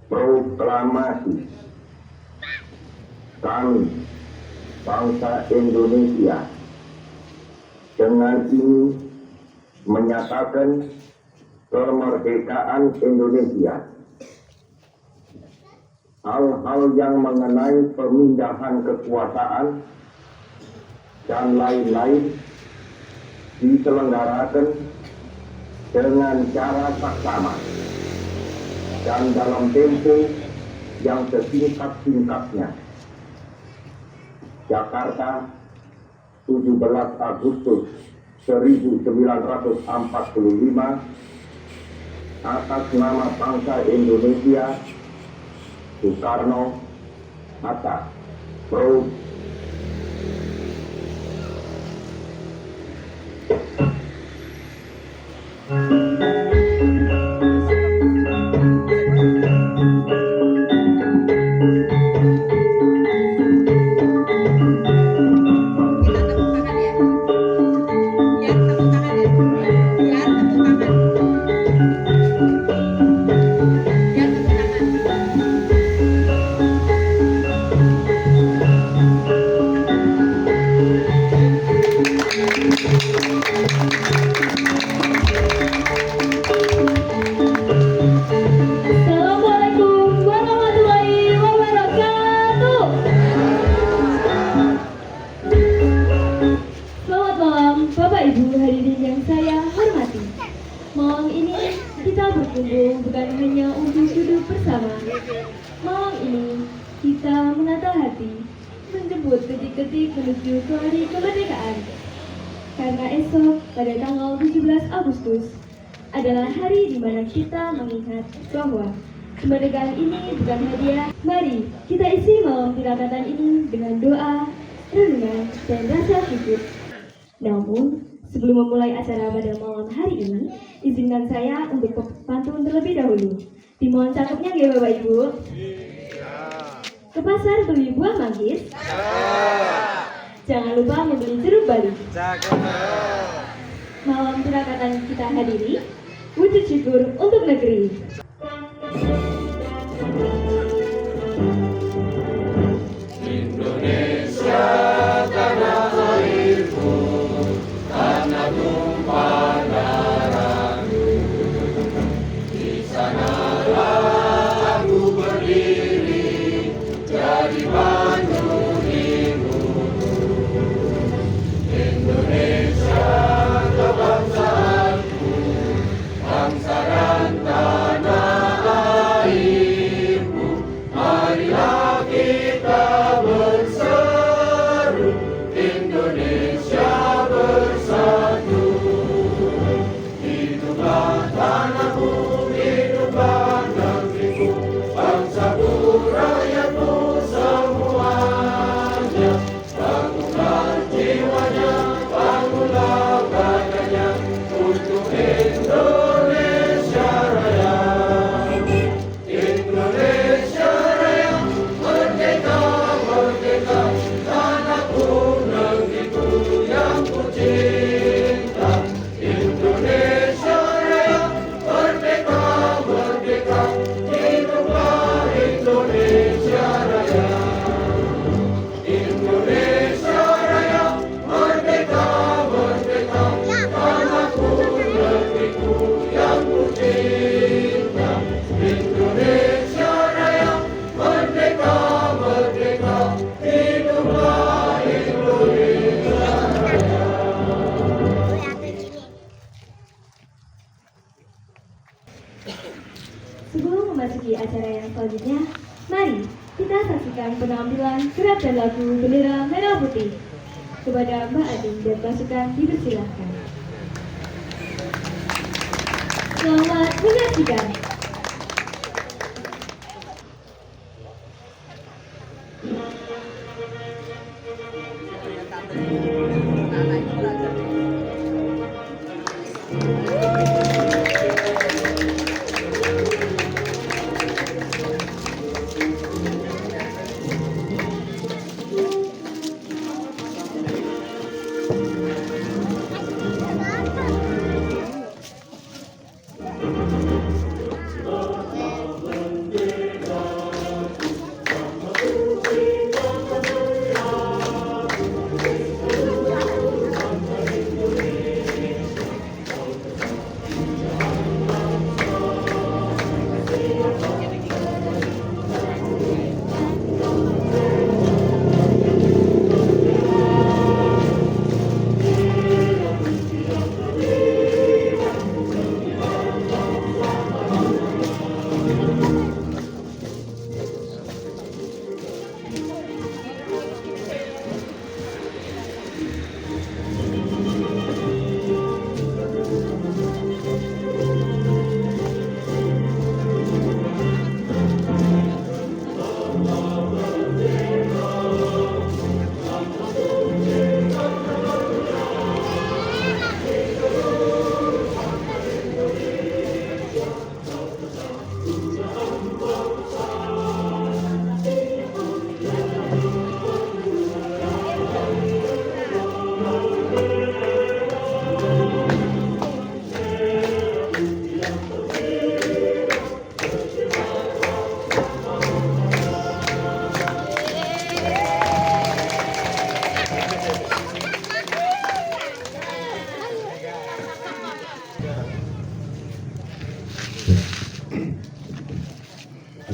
Proklamasi kami bangsa Indonesia dengan ini menyatakan kemerdekaan Indonesia. Hal-hal yang mengenai pemindahan kekuasaan dan lain-lain diselenggarakan dengan cara saksama dan dalam tempo yang sesingkat-singkatnya. Jakarta, 17 Agustus 1945, atas nama bangsa Indonesia, Soekarno, Hatta, Pro. Malam ini kita berkumpul bukan hanya untuk duduk bersama. Malam ini kita menata hati, menjemput detik-detik menuju ke hari kemerdekaan. Karena esok pada tanggal 17 Agustus adalah hari di mana kita mengingat bahwa kemerdekaan ini bukan hadiah. Mari kita isi malam tirakatan ini dengan doa, renungan, dan rasa syukur. Namun, sebelum memulai acara pada malam hari ini, izinkan saya untuk pantun terlebih dahulu. Dimohon cakepnya ya Bapak Ibu. Ke pasar beli buah manggis. Jangan lupa membeli jeruk bali. Malam tirakatan kita hadiri, wujud syukur untuk negeri. Indonesia tanah airku. selanjutnya, mari kita saksikan penampilan gerak dan lagu Bendera Merah Putih. Kepada Mbak Ading dan pasukan dipersilahkan. Selamat menyaksikan.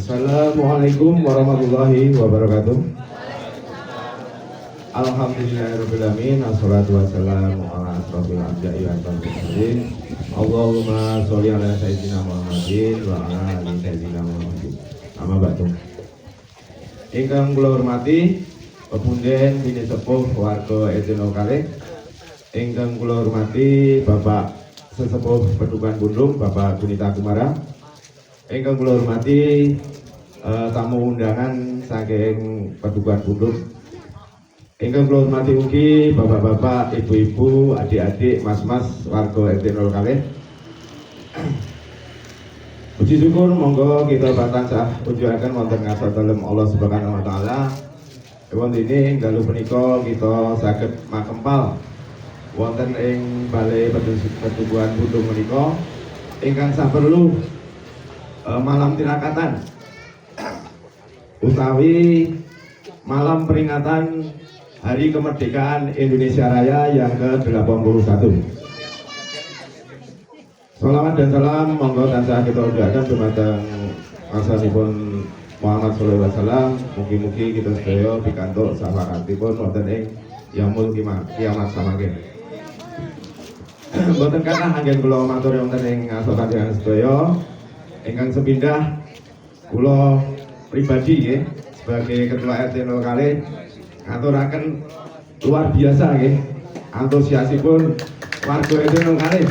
Assalamualaikum warahmatullahi wabarakatuh. Alhamdulillahirrahmanirrahim. Assalatu wassalamu ala asrofil anbiya'i wal mursalin. Allahumma sholli ala sayyidina Muhammadin wa ala ali sayyidina Muhammadin. Amma ba'du. Ingkang kula hormati pepunden bini sepuh warga Etino kalih. Ingkang kula hormati Bapak Sesepuh Pedukan Bundung Bapak Gunita Kumara. Ingkang kula hormati tamu undangan saking Pedukan Bundung. Ingkang kula hormati ugi bapak-bapak, ibu-ibu, adik-adik, mas-mas warga RT 0 kalih. Puji syukur monggo kita batansah ujuaken wonten ngarsa dalem Allah Subhanahu wa taala. Wonten ini dalu punika kita saged makempal wonten ing Balai Pedukuhan Bundung menika ingkang saperlu malam tirakatan utawi malam peringatan Hari Kemerdekaan Indonesia Raya yang ke-81. Salawat dan salam monggo tansah kita ucapkan dumateng asmanipun Muhammad sallallahu alaihi wasallam. Mugi-mugi kita sedaya pikantuk safaratipun wonten ing yaumul kiamat samangke. Mboten kathah anggen kula matur wonten ing asma panjenengan sedaya. Ingkang sepindah kula pribadi nggih sebagai ketua RT 0 kalih ngaturaken luar biasa nggih antusiasipun warga RT 0 kalih.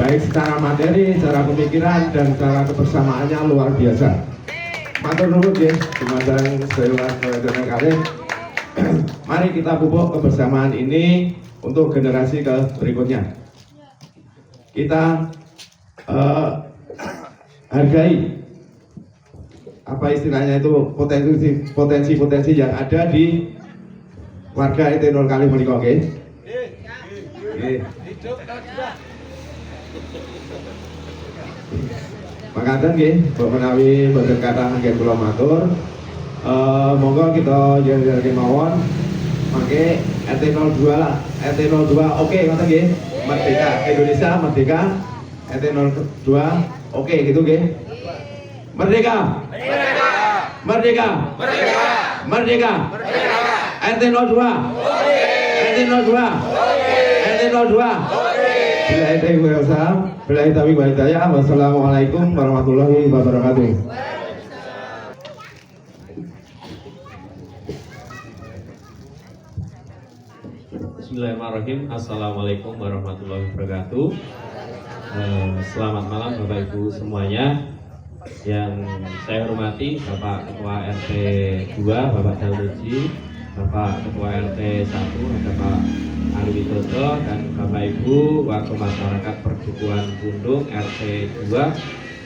Baik secara materi, secara pemikiran dan secara kebersamaannya luar biasa. Matur nuwun nggih dumateng sedaya warga RT 0 kalih. Mari kita pupuk kebersamaan ini untuk generasi berikutnya. Kita hargai apa istilahnya itu potensi yang ada di warga RT 0 kalih menika nggih. Makaten nggih, mbok menawi boten kathah anggen kula matur. Monggo kita jenengan mawon mangke RT 02 lah. RT 02 oke ngoten nggih. Merdeka Indonesia merdeka. RT 02 oke gitu nggih. Merdeka. Merdeka. Merdeka. Merdeka. Merdeka. Merdeka. RT 02. Oke. RT 02. Oke. RT 02. Oke. Billahi taufiq wal hidayah. Wassalamualaikum warahmatullahi wabarakatuh. Bismillahirrahmanirrahim. Assalamualaikum warahmatullahi wabarakatuh. Selamat malam Bapak Ibu semuanya. Yang saya hormati Bapak Ketua RT 2 Bapak Dauluji, Bapak Ketua RT 1 ada Pak Ali Widodo, dan Bapak Ibu warga masyarakat Perdukuhan Pundung RT 2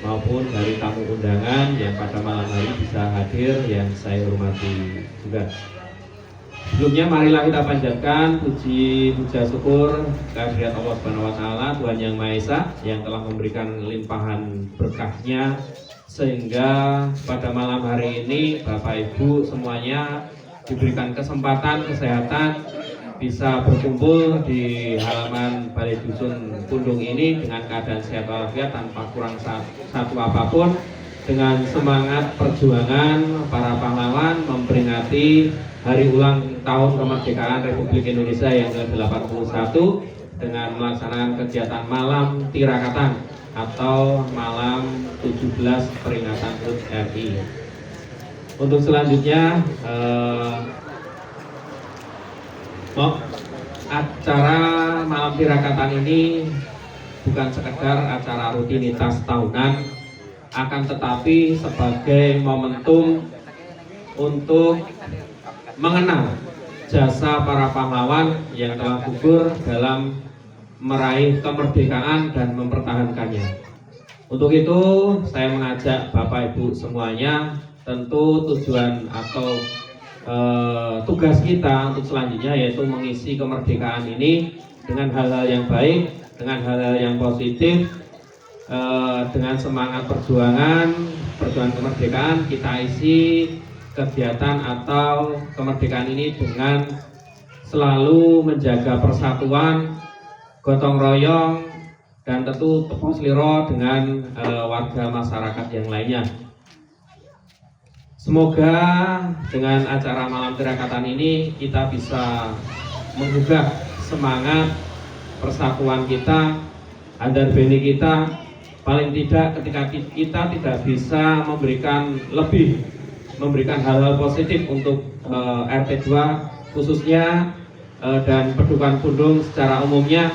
maupun dari tamu undangan yang pada malam hari bisa hadir yang saya hormati juga. Sebelumnya marilah kita panjatkan puji puja syukur kehadirat Allah Subhanahu wa taala, Tuhan Yang Maha Esa yang telah memberikan limpahan berkahnya sehingga pada malam hari ini Bapak Ibu semuanya diberikan kesempatan kesehatan bisa berkumpul di halaman Balai Dusun Pundung ini dengan keadaan sehat walafiat tanpa kurang satu apapun, dengan semangat perjuangan para pahlawan memperingati hari ulang tahun kemerdekaan Republik Indonesia yang ke-81 dengan melaksanakan kegiatan malam tirakatan atau malam 17 peringatan HUT RI. Untuk selanjutnya acara malam tirakatan ini bukan sekedar acara rutinitas tahunan, akan tetapi sebagai momentum untuk mengenang jasa para pahlawan yang telah gugur dalam meraih kemerdekaan dan mempertahankannya. Untuk itu saya mengajak Bapak Ibu semuanya, tentu tujuan atau tugas kita untuk selanjutnya yaitu mengisi kemerdekaan ini dengan hal-hal yang baik, dengan hal-hal yang positif, dengan semangat perjuangan kemerdekaan. Kita isi kegiatan atau kemerdekaan ini dengan selalu menjaga persatuan, gotong royong, dan tentu tepos liro dengan warga masyarakat yang lainnya. Semoga dengan acara malam tirakatan ini kita bisa menggugah semangat persatuan kita, andar beni kita. Paling tidak ketika kita tidak bisa memberikan hal-hal positif untuk RT 2 khususnya dan Perdukuhan Pundung secara umumnya,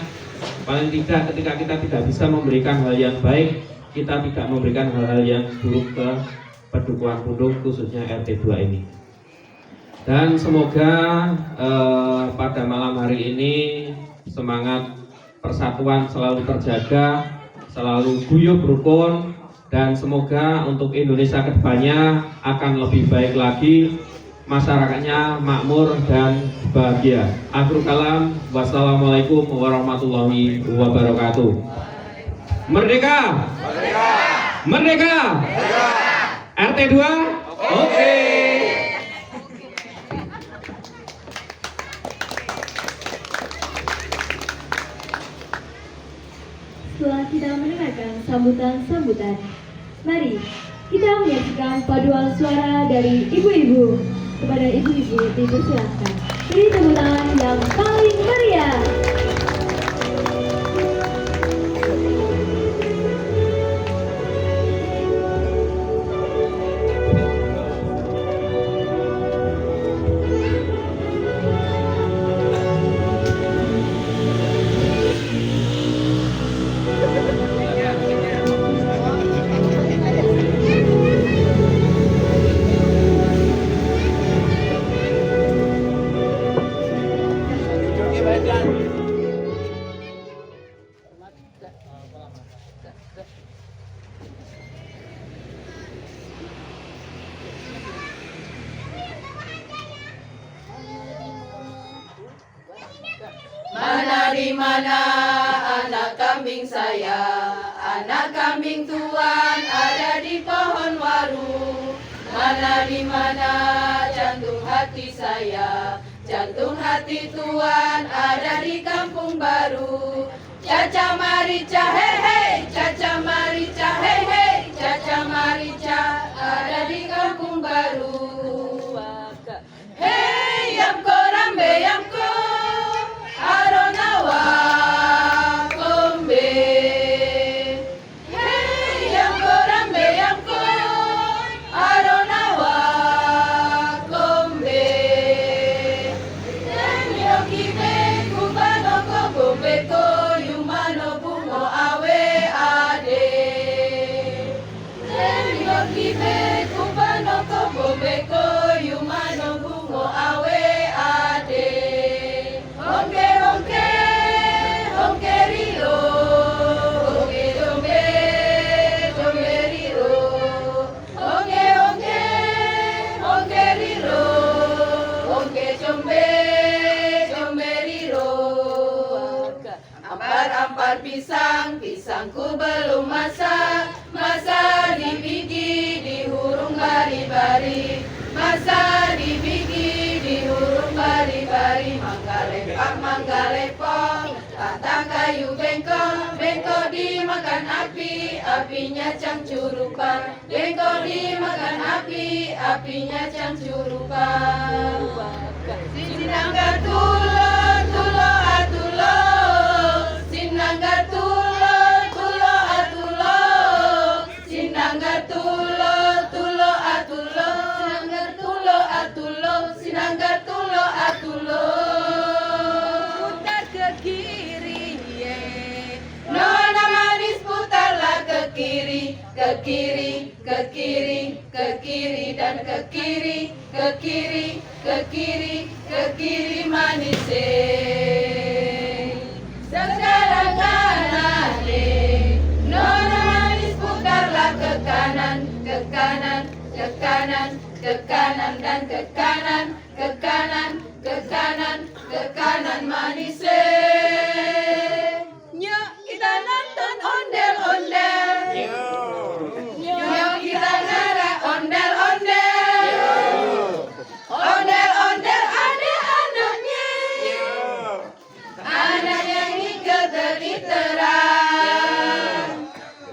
paling tidak ketika kita tidak bisa memberikan hal yang baik, kita tidak memberikan hal-hal yang buruk ke Perdukuhan Pundung khususnya RT 2 ini. Dan semoga pada malam hari ini semangat persatuan selalu terjaga, selalu guyup rukun, dan semoga untuk Indonesia kedepannya akan lebih baik lagi, masyarakatnya makmur dan bahagia. Akhirul kalam, wassalamualaikum warahmatullahi wabarakatuh. Merdeka! Merdeka! Merdeka! Merdeka! RT 2? Oke. Setelah kita mendengarkan sambutan-sambutan, mari kita menyaksikan paduan suara dari ibu-ibu. Kepada ibu-ibu dipersilakan beri tepuk tangan yang paling meriah. Mana di mana anak kambing saya, anak kambing tuan ada di pohon waru. Mana di mana jantung hati saya, jantung hati tuan ada di kampung baru. Caca Marica hei hei, Caca Marica hei hei, Caca Marica ada di kampung baru. Hei yamko rambe yamko, Aronawa, kom bakar pisang, pisangku belum masak. Masak di biji, di hurung bari-bari. Masak di biji, di hurung bari-bari. Mangga lepak, mangga lepong, batang kayu bengkok. Bengkok dimakan api, apinya cangcurupan. Bengkok dimakan api, apinya cangcurupan. Sinangga tulo, tulo atulo. Sinangga tulo, tulo atulo. Sinangga tulo, tulo atulo. Sinangga tulo atulo. Sinangga tulo atulo. Putar ke kiri, ye. Nona manis putarlah ke kiri, ke kiri, ke kiri, ke kiri dan ke kiri, ke kiri, ke kiri, ke kiri manis. Sekarang kanan deh. Nona manis putarlah ke kanan, ke kanan, ke kanan, ke kanan dan ke kanan, ke kanan, ke kanan, ke kanan manis. Nyok kita nonton ondel-ondel. Nyok kita ngara ondel-ondel. Ondel-ondel ada anaknya. Anak yang hingga terliteran.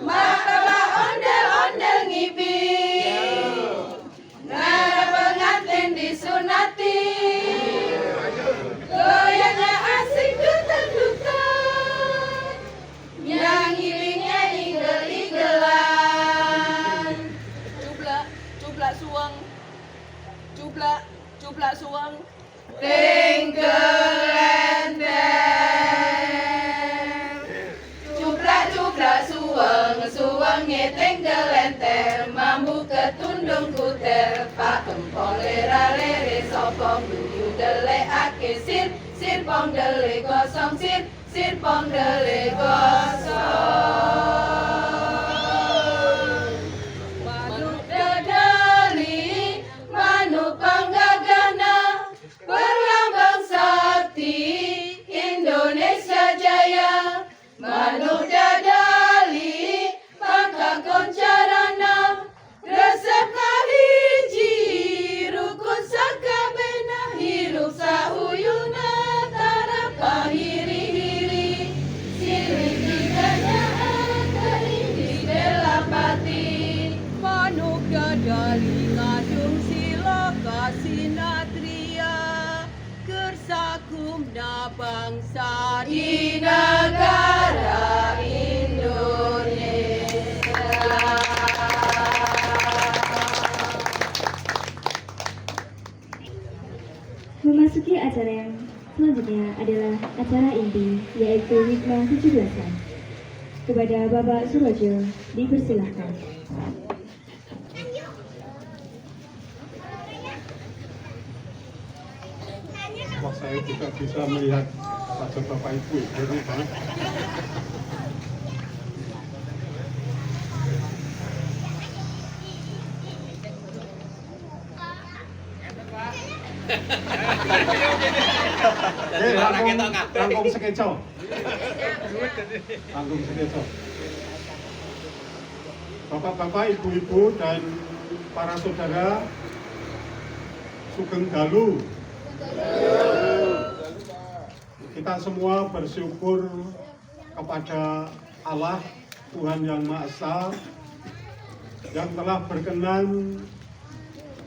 Maka ondel-ondel ngipi. Ngara pengantin disunati. Goyangnya asik dutan-dutan. Yang hilingnya igel-igelan. Cublak suang. Cublak suang. Tenggelenter. Cublak suang. Suangnya tenggelenter. Mambu ketundung kuter. Pak empong lera-lere sopong. Duyu dele ake sir. Sir pong dele gosong. Sir pong dele gosong. Manu dadali, manu panggagana, berlambang sakti Indonesia Jaya. Manu dadali, pangkang koncarana, resep kahiji, rukun sakabena, hirup sauyuna, tarap kahiri-hiri, silih tiganya akarin di delapati. Manu dadali ngadung sila kasinatria, kersakumna bangsa di negara Indonesia. Memasuki acara yang selanjutnya adalah acara inti, yaitu hikmah 17-an. Kepada Bapak Surojo, dipersilahkan. Wah, saya juga bisa melihat wajah Bapak Ibu ini, Pak. Rangkum sekeco. Bapak-bapak, ibu-ibu, dan para saudara Sugeng Dalu. Kita semua bersyukur kepada Allah, Tuhan Yang Maha Esa, yang telah berkenan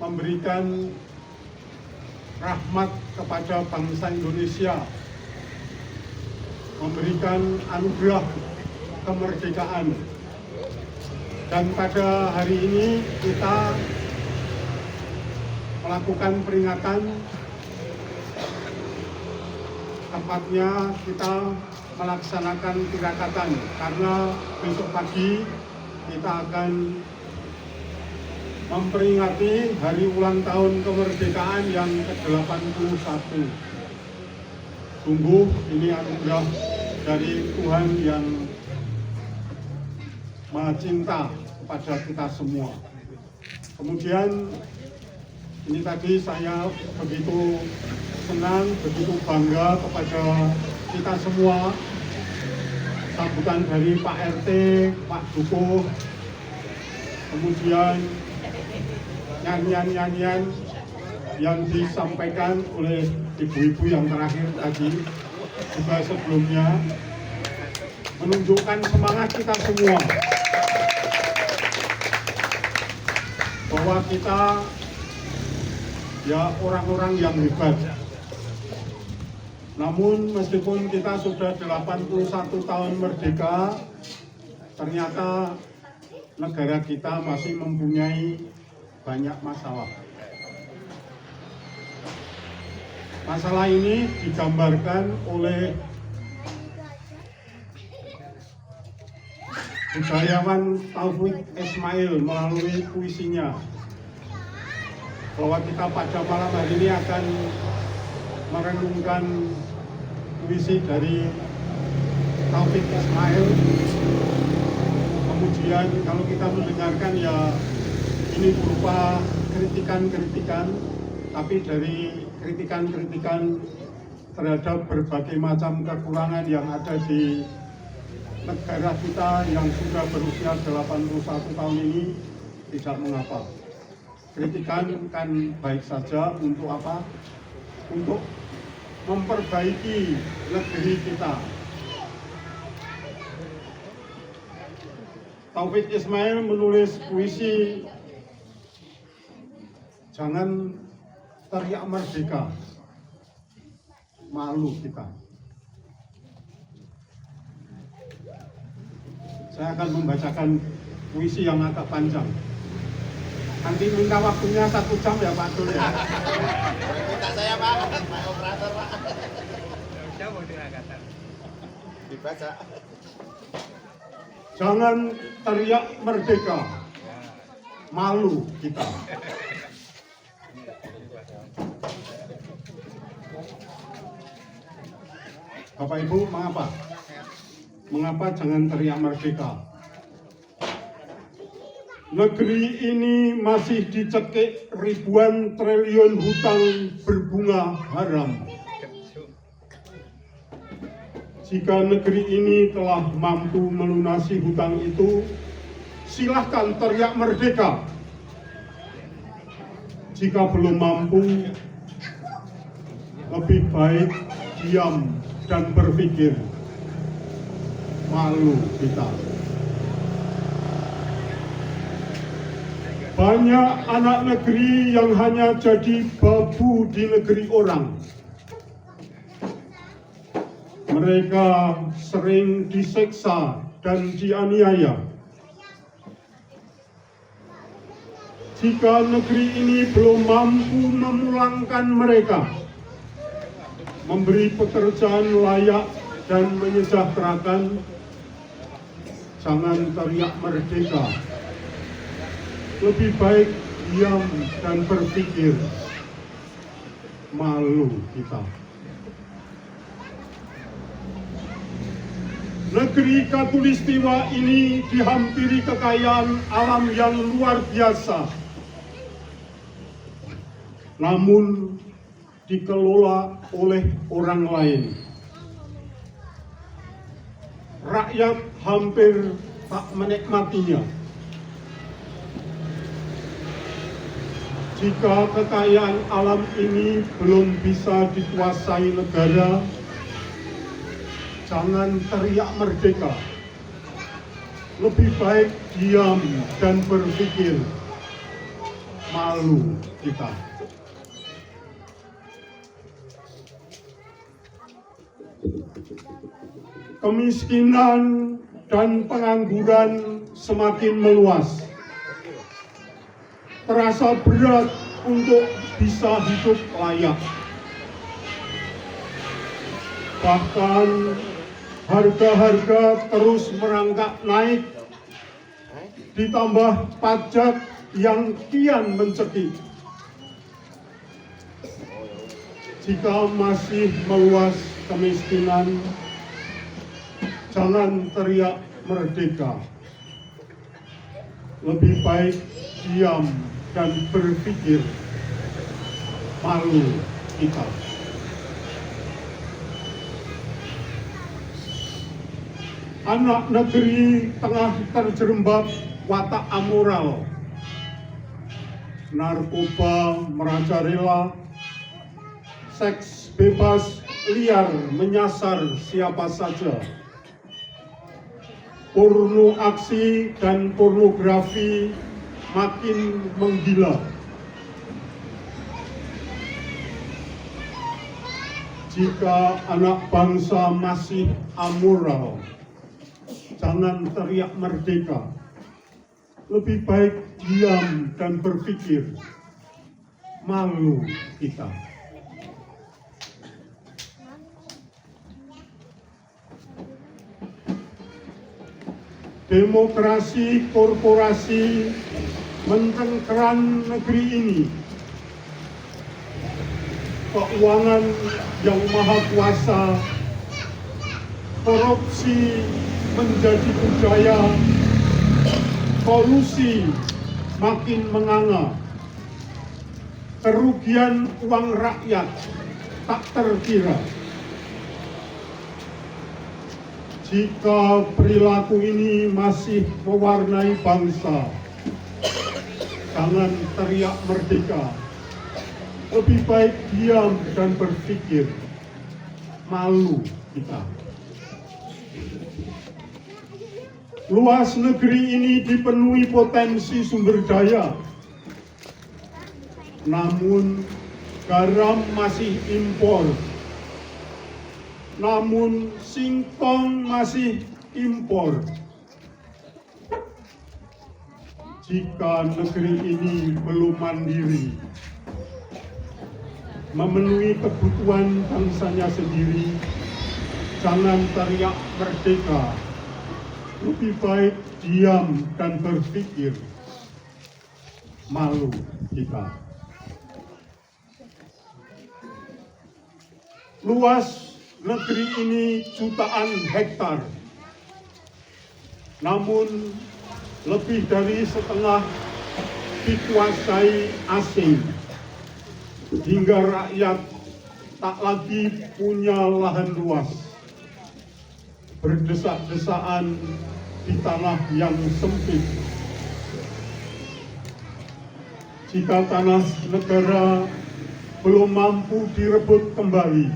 memberikan rahmat kepada bangsa Indonesia, memberikan anugerah kemerdekaan. Dan pada hari ini kita melakukan peringatan, tepatnya kita melaksanakan tirakatan, karena besok pagi kita akan memperingati hari ulang tahun kemerdekaan yang ke-81. Sungguh ini anugerah dari Tuhan yang Maha Cinta kepada kita semua. Kemudian ini tadi saya begitu senang, begitu bangga kepada kita semua sambutan dari Pak RT, Pak Dukuh, kemudian nyanyian-nyanyian yang disampaikan oleh ibu-ibu yang terakhir tadi, juga sebelumnya menunjukkan semangat kita semua bahwa kita ya orang-orang yang hebat. Namun meskipun kita sudah 81 tahun merdeka, ternyata negara kita masih mempunyai banyak masalah. Masalah ini digambarkan oleh budayawan Taufik Ismail melalui puisinya, bahwa kita pada malam hari ini akan merenungkan puisi dari Taufik Ismail. Kemudian kalau kita mendengarkan ya ini berupa kritikan-kritikan, tapi dari kritikan-kritikan terhadap berbagai macam kekurangan yang ada di negara kita yang sudah berusia 81 tahun ini tidak mengapa. Kritikan kan baik saja untuk apa? Untuk memperbaiki negeri kita. Taufik Ismail menulis puisi Jangan Teriak Merdeka, Malu Kita. Saya akan membacakan puisi yang agak panjang. Nanti minta waktunya 1 jam ya Pak Dul ya. Minta saya Pak operator Pak. Dibaca. Jangan teriak merdeka, malu kita. Bapak Ibu, mengapa? Mengapa jangan teriak merdeka? Negeri ini masih dicekik ribuan triliun hutang berbunga haram. Jika negeri ini telah mampu melunasi hutang itu, silahkan teriak merdeka. Jika belum mampu, lebih baik diam dan berpikir. Malu kita. Banyak anak negeri yang hanya jadi babu di negeri orang. Mereka sering disiksa dan dianiaya. Jika negeri ini belum mampu memulangkan mereka, memberi pekerjaan layak dan menyejahterakan, jangan teriak merdeka. Lebih baik diam dan berpikir. Malu kita. Negeri Katulistiwa ini dihampiri kekayaan alam yang luar biasa, namun dikelola oleh orang lain. Rakyat hampir tak menikmatinya. Jika kekayaan alam ini belum bisa dikuasai negara, jangan teriak merdeka. Lebih baik diam dan berpikir. Malu kita. Kemiskinan dan pengangguran semakin meluas. Terasa berat untuk bisa hidup layak. Bahkan harga-harga terus merangkak naik, ditambah pajak yang kian mencekik. Jika masih meluas kemiskinan, jangan teriak merdeka. Lebih baik diam dan berpikir. Malu kita. anak negeri tengah terjerembab watak amoral, narkoba merajalela, seks bebas liar menyasar siapa saja, porno aksi dan pornografi makin menggila. Jika anak bangsa masih amoral, jangan teriak merdeka. Lebih baik diam dan berpikir. Malu kita. Demokrasi korporasi mencengkeram negeri ini. Keuangan yang maha kuasa, korupsi menjadi budaya, kolusi makin menganga, kerugian uang rakyat tak terkira. Jika perilaku ini masih mewarnai bangsa, jangan teriak merdeka. Lebih baik diam dan berpikir. Malu kita. Luas negeri ini dipenuhi potensi sumber daya. Namun garam masih impor. Namun singkong masih impor. Jika negeri ini belum mandiri, memenuhi kebutuhan bangsanya sendiri, jangan teriak merdeka. Lebih baik diam dan berpikir. Malu kita. Luas negeri ini jutaan hektar. Namun lebih dari setengah dikuasai asing. Hingga rakyat tak lagi punya lahan luas, berdesak-desaan di tanah yang sempit. Jika tanah negara belum mampu direbut kembali,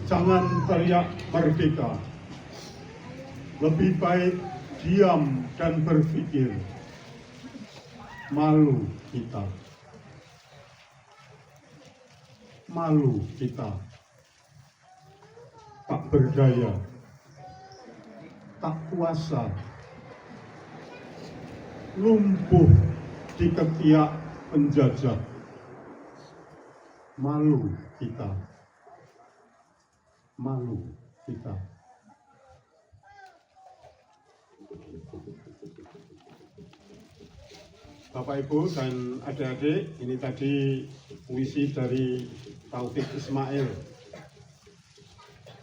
jangan teriak merdeka. Lebih baik diam dan berpikir. Malu kita. Malu kita, tak berdaya, tak kuasa, lumpuh di ketiak penjajah. Malu kita, malu kita. Bapak Ibu dan adik-adik, ini tadi puisi dari Taufik Ismail,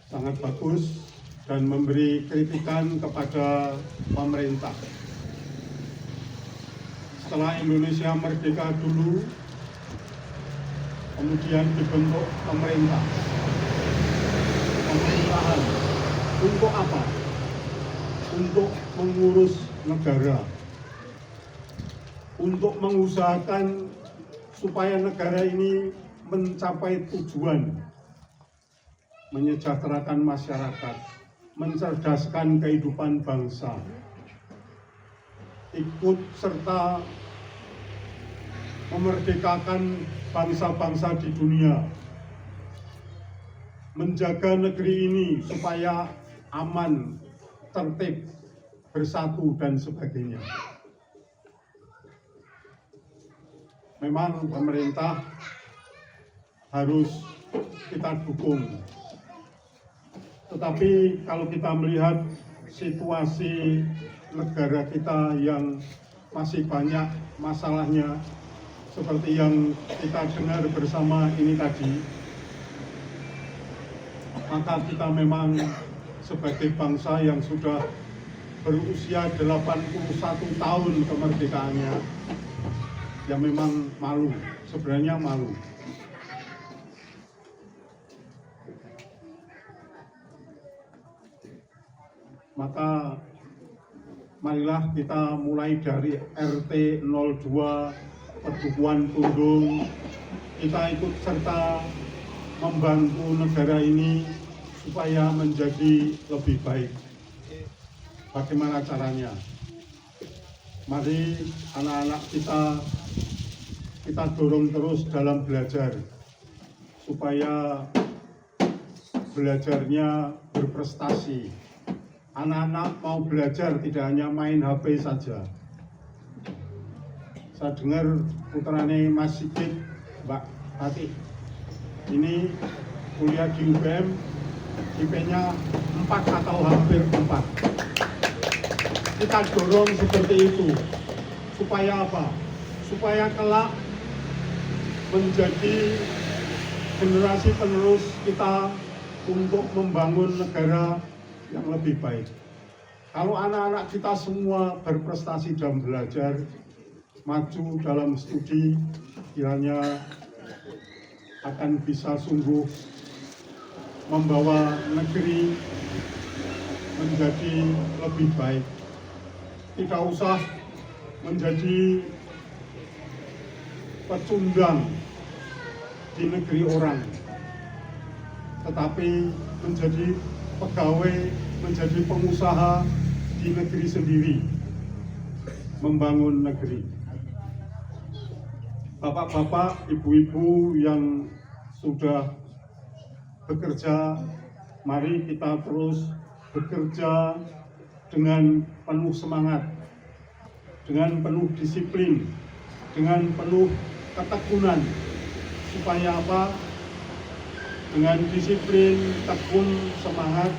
sangat bagus dan memberi kritikan kepada pemerintah. Setelah Indonesia merdeka dulu, kemudian dibentuk pemerintah. Pemerintahan untuk apa? Untuk mengurus negara, untuk mengusahakan supaya negara ini mencapai tujuan, menyejahterakan masyarakat, mencerdaskan kehidupan bangsa, ikut serta memerdekakan bangsa-bangsa di dunia, menjaga negeri ini supaya aman, tertib, bersatu, dan sebagainya. Memang pemerintah harus kita dukung. Tetapi kalau kita melihat situasi negara kita yang masih banyak masalahnya, seperti yang kita dengar bersama ini tadi, maka kita memang sebagai bangsa yang sudah berusia 81 tahun kemerdekaannya, ya memang malu, sebenarnya malu. Maka marilah kita mulai dari RT 02 Pedukuhan Tundung, kita ikut serta membantu negara ini supaya menjadi lebih baik. Bagaimana caranya? Mari anak-anak kita dorong terus dalam belajar supaya belajarnya berprestasi. Anak-anak mau belajar tidak hanya main HP saja. Saya dengar putrane Mas Sigit, Mbak Tati, ini kuliah di UGM, IP-nya 4 atau hampir 4. Kita dorong seperti itu. Supaya apa? Supaya kelak menjadi generasi penerus kita untuk membangun negara yang lebih baik. Kalau anak-anak kita semua berprestasi dalam belajar, maju dalam studi, kiranya akan bisa sungguh membawa negeri menjadi lebih baik. Tidak usah menjadi pecundang di negeri orang, tetapi menjadi pegawai, menjadi pengusaha di negeri sendiri, membangun negeri. Bapak-bapak, ibu-ibu yang sudah bekerja, mari kita terus bekerja dengan penuh semangat, dengan penuh disiplin, dengan penuh ketekunan. Supaya apa? Dengan disiplin, tekun, semangat,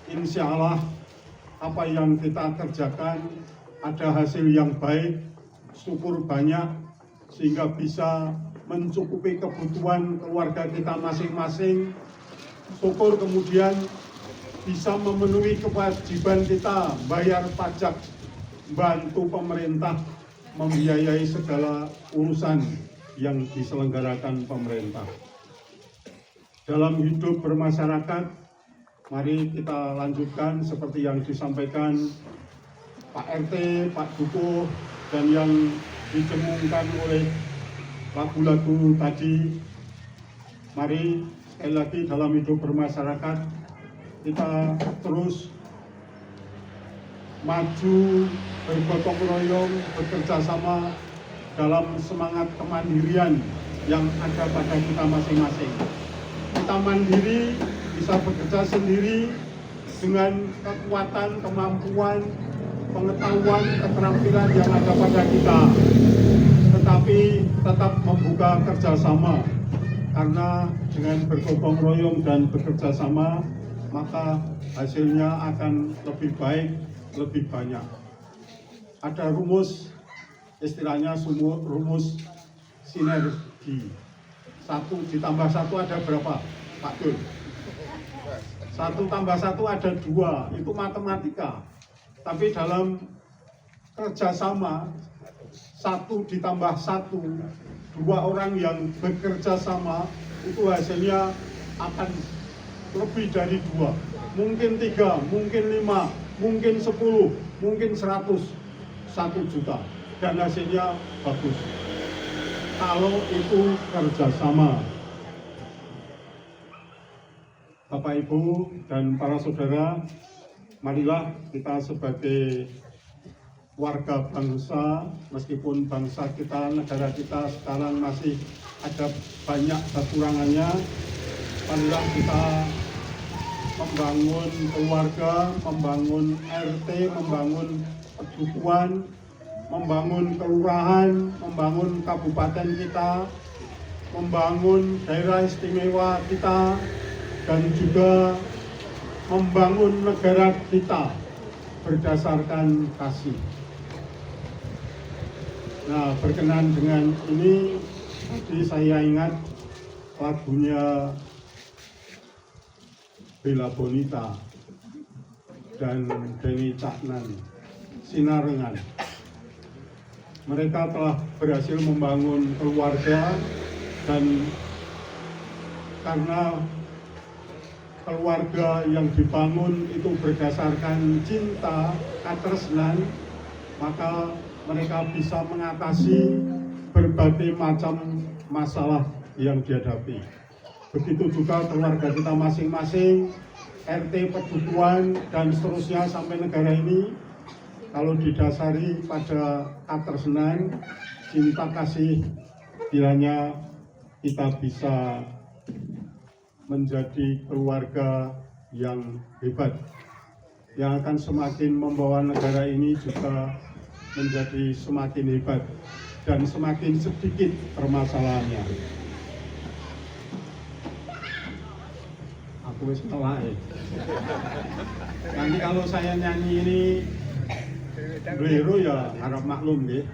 insya Allah apa yang kita kerjakan ada hasil yang baik, syukur banyak, sehingga bisa mencukupi kebutuhan keluarga kita masing-masing. Syukur kemudian bisa memenuhi kewajiban kita bayar pajak, bantu pemerintah membiayai segala urusan yang diselenggarakan pemerintah. Dalam hidup bermasyarakat, mari kita lanjutkan seperti yang disampaikan Pak RT, Pak Dukuh, dan yang dicemungkan oleh lagu-lagu tadi. Mari sekali lagi dalam hidup bermasyarakat kita terus maju, bergotong royong, bekerja sama dalam semangat kemandirian yang ada pada kita masing-masing. Kita mandiri, bisa bekerja sendiri dengan kekuatan, kemampuan, pengetahuan, keterampilan yang ada pada kita, tetapi tetap membuka kerjasama, karena dengan bergotong royong dan bekerja sama maka hasilnya akan lebih baik, lebih banyak. Ada rumus, istilahnya rumus sinergi. 1 ditambah 1 ada berapa, Pak Dul? 1 tambah 1 ada 2, itu matematika. Tapi dalam kerjasama 1 ditambah 1, 2 orang yang bekerja sama itu hasilnya akan lebih dari 2, mungkin 3, mungkin 5, mungkin 10, mungkin 100, 1 juta, dan hasilnya bagus kalau itu kerjasama. Bapak Ibu dan para saudara, marilah kita sebagai warga bangsa, meskipun bangsa kita, negara kita sekarang masih ada banyak kekurangannya, marilah kita membangun keluarga, membangun RT, membangun pedukuhan, membangun kelurahan, membangun kabupaten kita, membangun daerah istimewa kita, dan juga membangun negara kita berdasarkan kasih. Nah, berkenan dengan ini, tadi saya ingat lagunya Bella Bonita dan Denny Caknan, Sinarengan. Mereka telah berhasil membangun keluarga, dan karena keluarga yang dibangun itu berdasarkan cinta, katresnan, maka mereka bisa mengatasi berbagai macam masalah yang dihadapi. Begitu juga keluarga kita masing-masing, RT, pedukuhan, dan seterusnya sampai negara ini, kalau didasari pada katresnan, cinta kasih, kiranya kita bisa menjadi keluarga yang hebat, yang akan semakin membawa negara ini juga menjadi semakin hebat dan semakin sedikit permasalahannya. Aku wis ngelak ya. Nanti kalau saya nyanyi ini Blero ya harap maklum deh.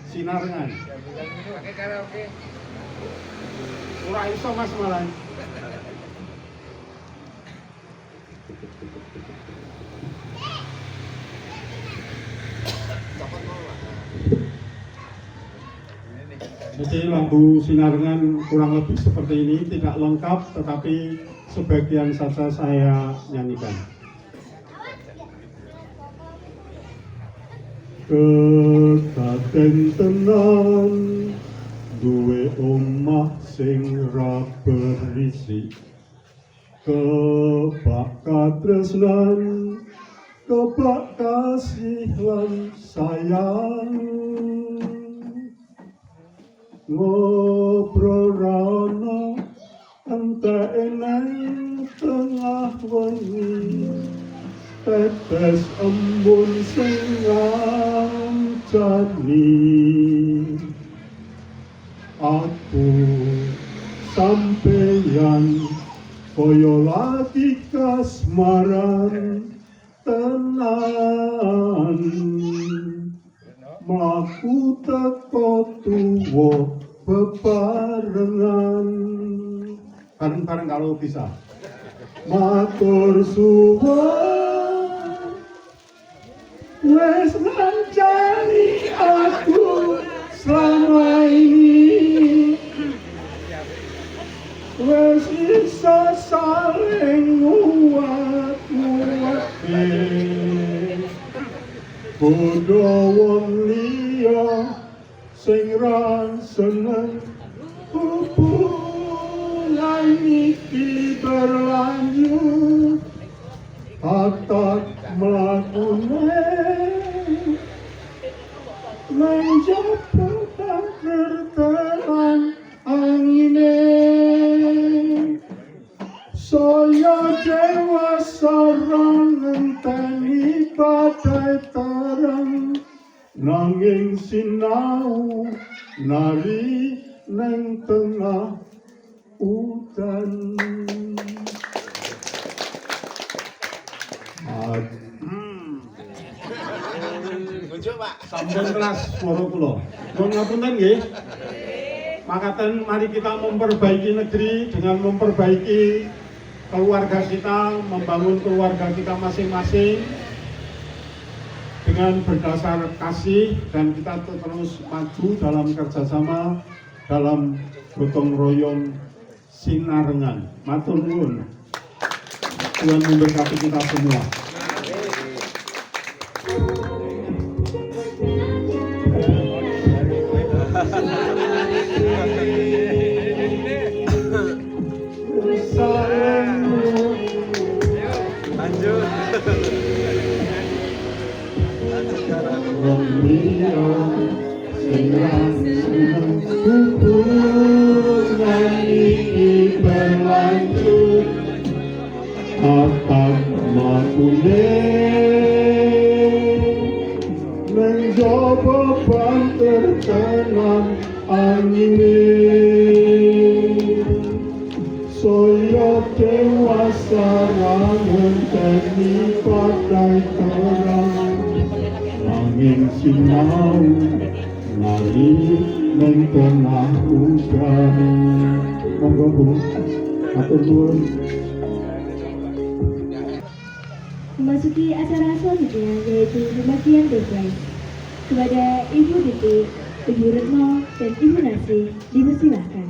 Sinarengan. Ora iso Mas malah. Jadi lagu Sinarengan kurang lebih seperti ini, tidak lengkap tetapi sebagian saja saya nyanyikan. Kekaten tenan duwe omah sing ra berisi, kebak katresnan, kebak kasih lan sayang, ngobrol rana entek eneng tengah wengi, tetes embun sing ngancani. Aku sampeyan koyo lagi kasmaran tenan, mlaku teko tuwa bebarengan. Bareng-bareng kalau bisa. Matur suwun wis ngancani aku selama ini, wis iso saling nguat-nguati, bodho wong liya sing ra seneng hubungan iki berlanjut, atak mlakune menjadi terteran angine, saya dewasa ngenteni badai terang, nanging sinau nari neng tengah udan. Sampun kelas swara kula. Nuwun ngapunten nggih. Makaten mari kita memperbaiki negeri dengan memperbaiki keluarga kita, membangun keluarga kita masing-masing dengan berdasar kasih, dan kita terus maju dalam kerjasama, dalam gotong royong Sinarengan. Matur nuwun. Tuhan memberkati kita semua. Mencoba banter tenang angine, saya dewasa ngenteni badai terang, angin sinau nari neng tengah udan. Monggo Bu, atur nuwun. Memasuki acara selanjutnya yaitu pembagian deadline. Kepada Ibu Titik, Ibu Retno, dan Ibu Nasi dipersilahkan.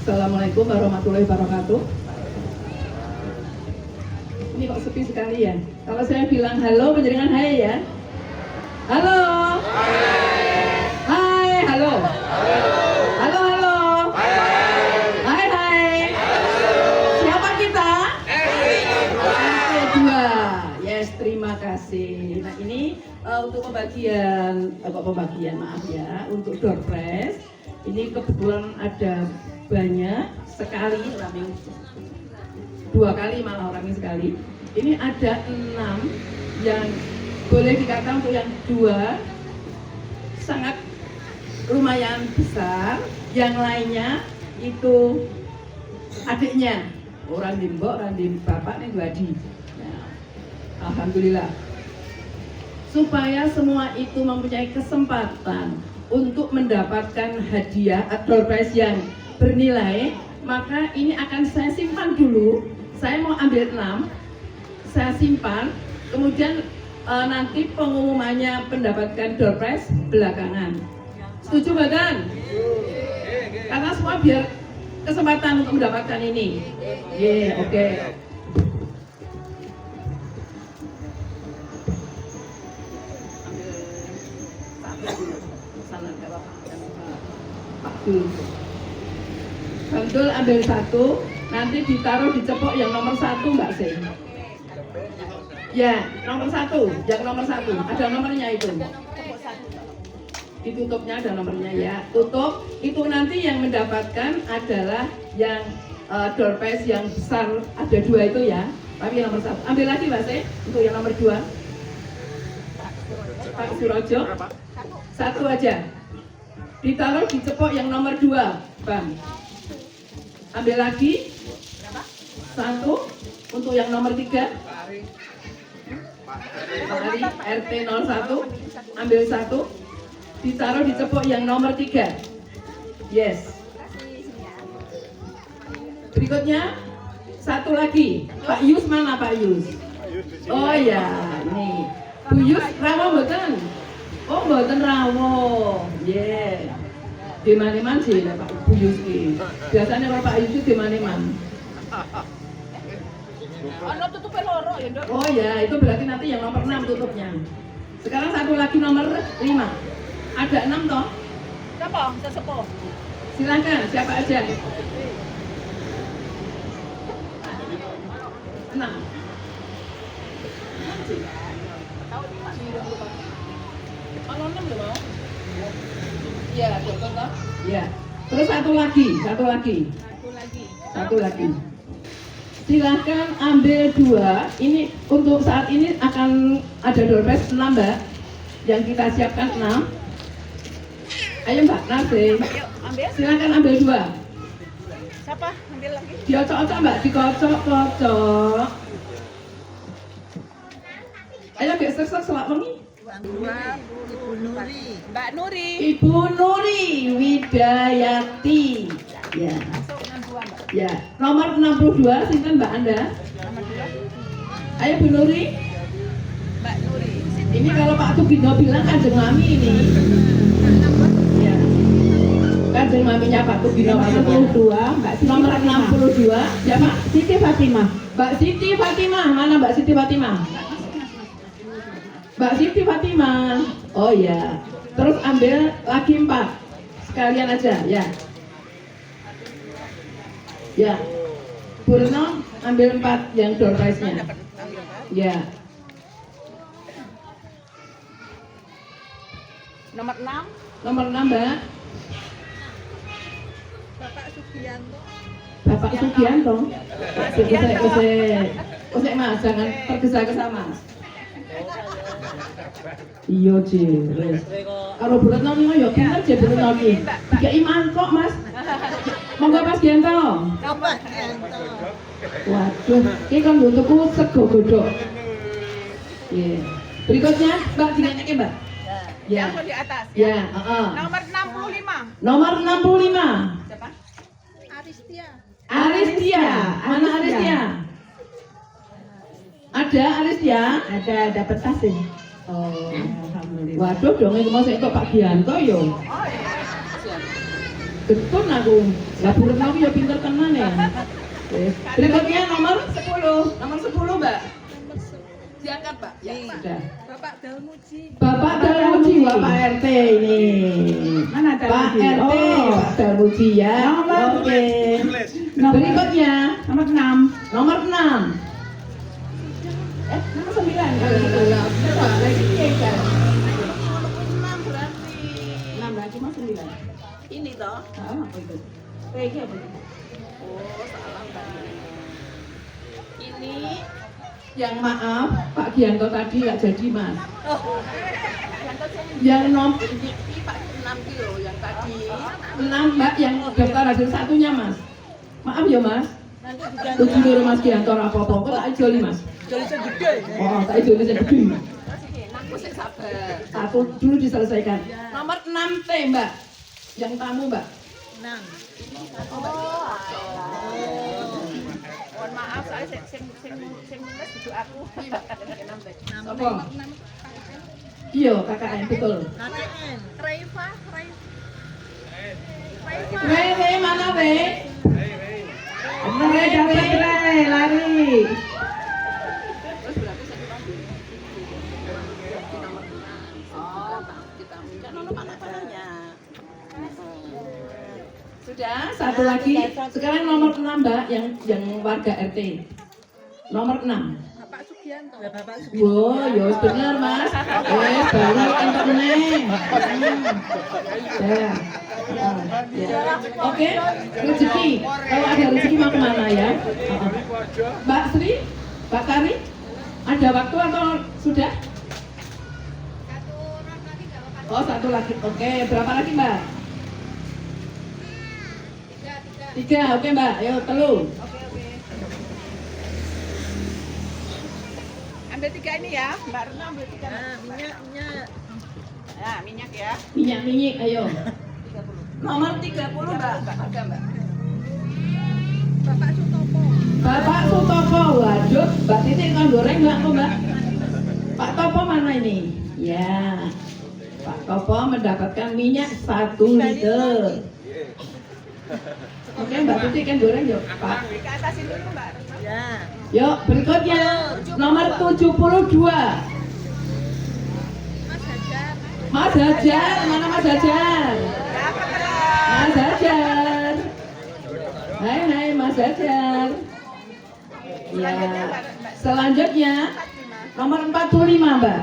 Assalamualaikum warahmatullahi wabarakatuh. ini kok sepi sekali ya. Kalau saya bilang halo, penjaringan hai ya. Halo. Hai, halo. Halo, halo. Hai, hai. Siapa kita? RT2. Yes, terima kasih. Nah ini untuk pembagian, maaf ya, untuk door prize. Ini kebetulan ada banyak sekali, ramai 2 kali malah orangnya sekali. Ini ada 6 yang boleh dikatakan untuk yang 2 sangat lumayan besar, yang lainnya itu adiknya, orang di mbok, orang di bapak, ini 2 adik. Nah, alhamdulillah. Supaya semua itu mempunyai kesempatan untuk mendapatkan hadiah atau prize yang bernilai, maka ini akan saya simpan dulu. Saya mau ambil 6, saya simpan, kemudian nanti pengumumannya mendapatkan door prize belakangan. Setuju badan? Karena semua biar kesempatan untuk mendapatkan ini. Oke. Bantul ambil 1, nanti ditaruh di cepok yang nomor 1 Mbak Sih. Ya, nomor 1, yang nomor 1, ada nomornya itu. Ditutupnya ada nomornya ya. Tutup, itu nanti yang mendapatkan adalah yang door prize yang besar, ada 2 itu ya. Tapi yang nomor 1, ambil lagi Mbak Sih, untuk yang nomor 2. Pak Surojo, 1 aja. Ditaruh di cepok yang nomor 2, Bang. Ambil lagi 1 untuk yang nomor 3. Dari RT 01, ambil 1, ditaruh di cepok yang nomor 3. Yes. Berikutnya 1 lagi. Pak Yus mana Pak Yus? Oh ya, ini Bu Yus rawo mboten? Oh mboten rawo. Yeah. Di mana-mana sih Pak Bu Yus ki. Biasanya kalau Pak Yus itu di mana-mana. Oh ya, itu berarti nanti yang nomor 6 tutupnya. Sekarang 1 lagi nomor 5. Ada 6 toh? Siapa? Sesepuh. Silakan, siapa aja? 6. Kalau 6 udah mau? Iya, betul toh? Iya. Terus 1 lagi. Silahkan ambil 2. Ini untuk saat ini akan ada door prize 6 Mbak, yang kita siapkan 6. Ayo Mbak Nasi, silahkan ambil 2. Siapa? Ambil lagi. Diocok-ocok Mbak, dikocok-kocok. Ayo biar sesek selak wengi. Mbak Nuri. Ibu Nuri Widayati. Ya. Ya, nomor 62, sinten Mbak Anda? Ayo Bu Nuri. Mbak Nuri. Ini kalau Pak Sugino bilang Kanjeng Mami ini. Ya. Kanjeng Maminya Pak Sugino 62, Mbak Siti nomor 62. Siapa? Siti Fatimah. Mbak Siti Fatimah, mana Mbak Siti Fatimah? Mbak Siti Fatimah. Oh ya. Terus ambil lagi 4. Sekalian aja, ya. Ya. Bu Retno ambil 4 yang door prize-nya. Ya. Nomor 6. Nomor 6, Mbak. Bapak Sugianto. Bapak Sugianto. Kosek Mas, jangan tergesa-gesa Mas. Iya, Jir. Kalau Bu Retno ini ya pinter je Bu Retno iki. Dikei mangkok, Mas. Monggo Mas Gianto. Waduh, ini kan bentukku sego godok. Iya. Berikutnya, Mbak dinyanyikan, Mbak. Ya. Yang di atas. Ya, Nomor 65. Nomor 65. Siapa? Aristia. Mana Aristia? Ada Aristia? Ada dapat tas ini. Oh, Alhamdulillah. waduh dong itu masih kok Pak Gianto yo. Oh iya. Getun aku. Lah Bu Retno ki yo pinter tenan ya. Berikutnya nomor 10. Nomor 10, Mbak. Diangkat, Pak. Ya, sudah. Bapak Dalmuji, Bapak RT ini. Mana Pak Dalmuji? RT, Pak Dalmuji ya. Oke. Berikutnya Nomor 6. nomor 6. Nomor 9 kalau gitu. Coba lagi kan. 6 berarti 6 berarti mas 9. ini toh. Apa itu? Kayak apa itu? Oh, salah Mbak. Ini Yang maaf, Pak Gianto tadi nggak jadi mas. Yang ini Pak 6 kilo yang tadi. 6 Mbak yang daftar hasil satunya mas. Maaf ya mas. Tujuh dulu mas Gianto apa-apa. Kok tak ijoli mas? Jadi segede. Oh, tak ijoli segede. Aku sih sabar. Satu dulu diselesaikan. Nomor 6 T Mbak. Yang tamu Mbak. 6. Mohon maaf saya sing nulis dudu aku. Apa? Iya, KKN betul. Raifa. Re, mana Re? Re dapat Re, lari. Terus berarti saya dipanggil. Di nomor 6. Oh, kita minta nomor mana-mananya. Sudah, satu lagi. Sekarang nomor 6 Mbak yang warga RT. Nomor 6. Bapak Sugianto. Bapak Wow, ya wis bener Mas. Baru entuk meneh. Ya. Ya. Oke, rezeki. Kalau ada rezeki mau kemana ya? Mbak Sri, Mbak Kari, ada waktu atau sudah? Oh, satu lagi. Oke, berapa lagi Mbak? 3, oke Mbak. Ayo, telu. Ambil 3 ini ya, Mbak Rena ambil 3. Minyak. Ya, minyak ya. Minyak, ayo. Nomor 30 Mbak. Ada Mbak. Bapak Sutopo, waduh, Mbak Titik kan goreng nggak kok Mbak? Pak Topo mana ini? Ya, Pak Topo mendapatkan minyak 1 liter. Oke, Mbak Titik kan goreng yuk, Pak. Ke atasin dulu Mbak. Ya. Yuk, berikutnya nomor 72. Mas Hajar, mana Mas Hajar? Mas Hajar. Hai Mas Hajar. Ya. Selanjutnya nomor 45 Mbak.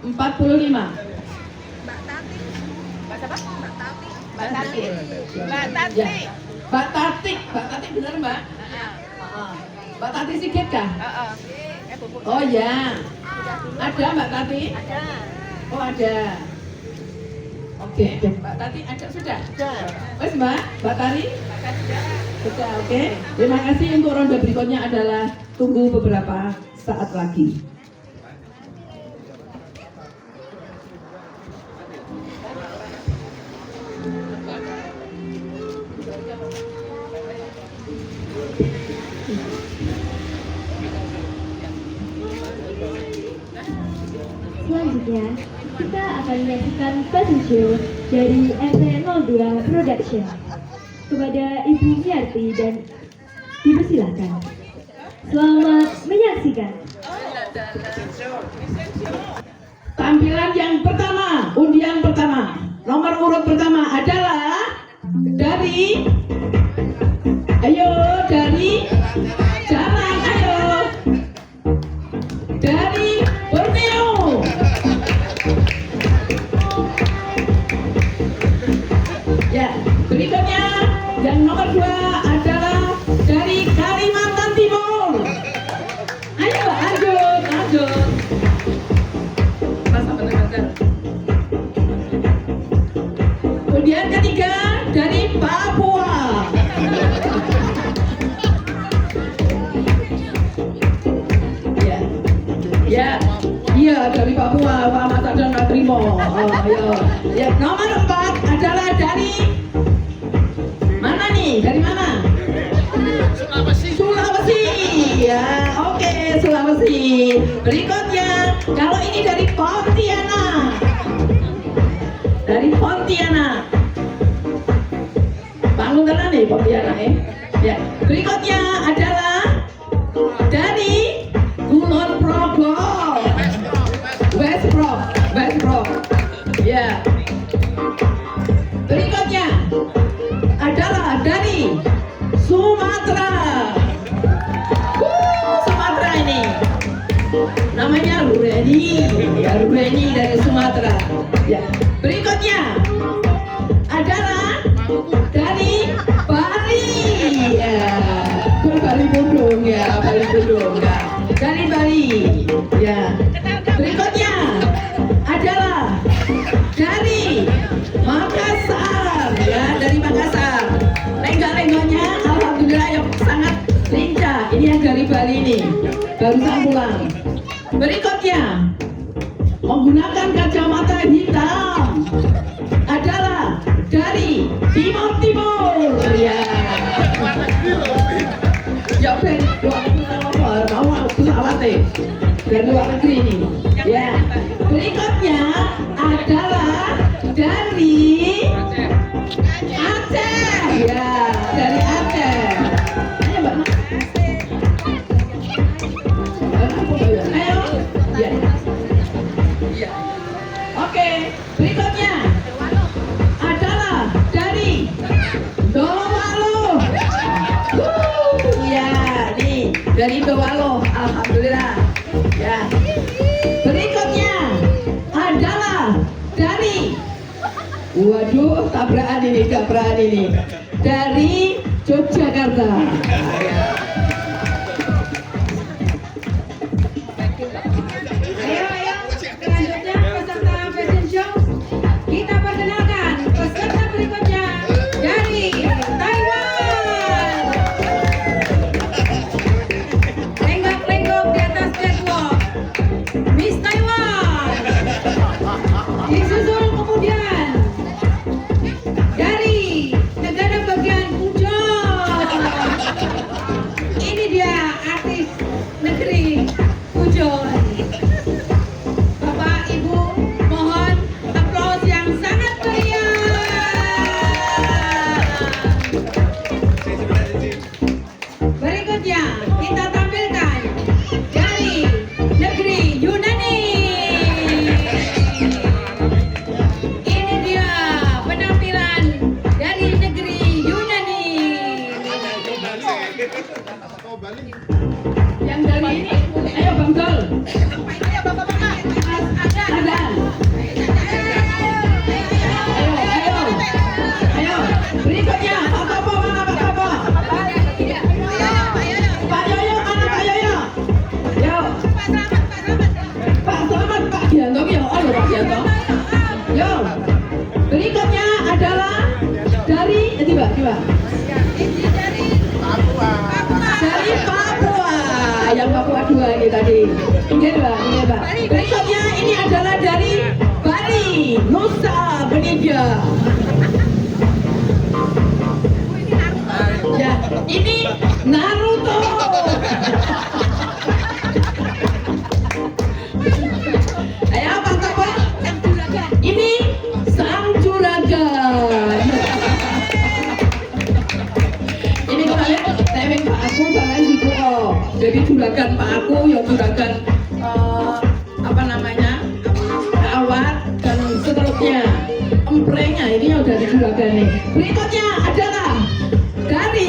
45. Mbak siapa? Mbak Tati. Mbak Tati. Ya. Mbak Tati bener Mbak? Mbak Tati Sigit kah? Oh ya. Ada Mbak Tati? Ada. Oh ada. Oke, Mbak Tati ada sudah? Sudah. Wes Mbak Tari? Sudah, oke. Terima kasih. Untuk ronde berikutnya adalah tunggu beberapa saat lagi. Selanjutnya, kita akan menyaksikan fashion show dari RT02 Production. Kepada Ibu Miarti dan dipersilakan. Selamat menyaksikan. Tampilan yang pertama, undian pertama. Nomor urut pertama adalah dari jalan, ayo. Dari Borneo. Ya, berikutnya yang nomor 2 adalah dari Kalimantan Timur. Ayo, lanjut. Masa mendengarkan. Kemudian ketiga dari Papua. Iya dari Papua, Pak Ahmad Sadar Nagrimo. Ya. Nomor 4 adalah dari mana nih? Dari mana? Sulawesi. Ya, oke, Sulawesi. Berikutnya, kalau ini dari Pontianak. Dari Pontianak. Bangun tenan nih, kok ya anaknya. Ya, berikutnya adalah dari Kulon Progo. West Pro. Ya. Berikutnya adalah dari Sumatera. Sumatera ini namanya Rureni. Ya, Rureni dari Sumatera. Ya. Berikutnya adalah dari Bali. Ya, Bali Budung ya, Bali Budung ya. Dari Bali. Ya. Berikutnya adalah dari Makassar ya, dari Makassar. Lenggak-lenggoknya alhamdulillah yang sangat lincah. Ini yang dari Bali ini, barusan pulang. Berikutnya menggunakan kacamata hitam adalah dari Timur ya. Ya Ben, mau pesawat dari luar negeri ini. Ya. Berikutnya adalah dari Aceh. Ya, dari Aceh. Ayo Mbak. Ayo. Ya. Ya. Oke, berikutnya adalah dari Dowalo. Ya, nih dari Dowalo, alhamdulillah. Ya. Berikutnya adalah dari, waduh, tabrakan ini dari Yogyakarta. Ayo, selanjutnya peserta fashion show. Kita perkenalkan peserta berikutnya dari Taiwan. Lenggak-lenggok di atas catwalk, Miss Taiwan. Disusul kemudian dari negara bagian Pujon. Ini dia artis negeri Pujon. Bapak Ibu, mohon aplaus yang sangat meriah. Berikutnya kita tampilkan dari negeri Yunani. Ini dia penampilan dari negeri Yunani. Yang dari ini, ayo Bang Dol. Ada. Ayo. Berikutnya, Pak Topo, mana Pak Topo? Pak Yoyo, mana Pak Yoyo? Yo. Pak Selamat, Pak Gianto, yo. Oh, Pak Gianto. Yo. Berikutnya adalah dari, coba. Dari Papua, yang Papua 2 ini tadi. Ini Pak. Berikutnya ini adalah dari Bali, Nusa Penida. Ya, ini Naruto. Ayo Pak Topo. Ini sang juragan. Ini kemarin tewing Pak Aku bahkan di Pulau. Jadi juragan Pak Aku, ya juragan apa namanya, awat dan seterusnya, emprenya ini yang dari juragan nih. Berikutnya adalah dari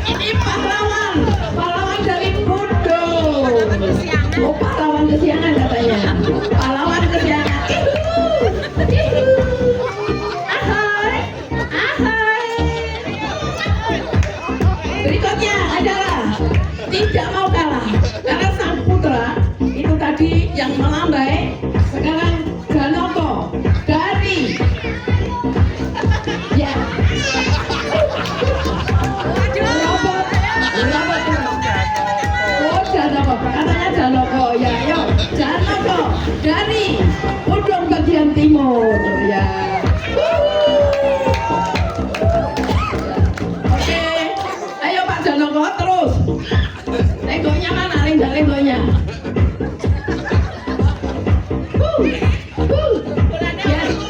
ini pahlawan dari Budung. Oh, pahlawan kesiangan katanya. Pahlawan kesiangan. Berikutnya adalah tidak mau kalah karena sang putra itu tadi yang melambai, sekarang Danoko dari ya robot oh Danoko katanya Danoko ya, ayo Danoko dari Udong bagian timur ya. Danoko terus. Lenggoknya mana? Lenggoknya. Yes.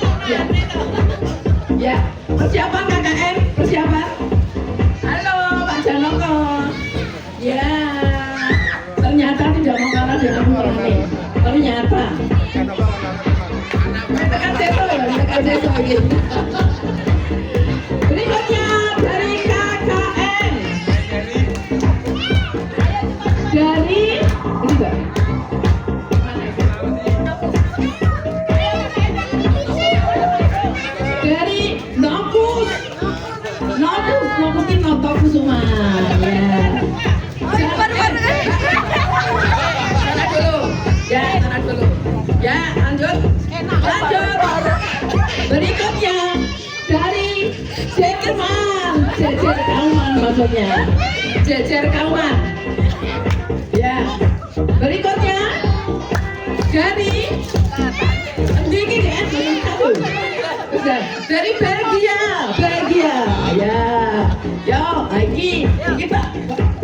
Ya, persiapan KKN, persiapan. Halo Pak Janoko. Ya, ternyata tidak mau kalah dengan Murni. Ternyata. Tekan deso gitu. Berikutnya dari KKN. Dari ini Mbak. Dari Nokutin Notokusuma. Ya. Tahan dulu. Ya, lanjut. Berikutnya dari Jejer Kauman maksudnya. Jejer Kauman. Ya. Berikutnya dari dari Belgia. Ya. Yo, lagi kita.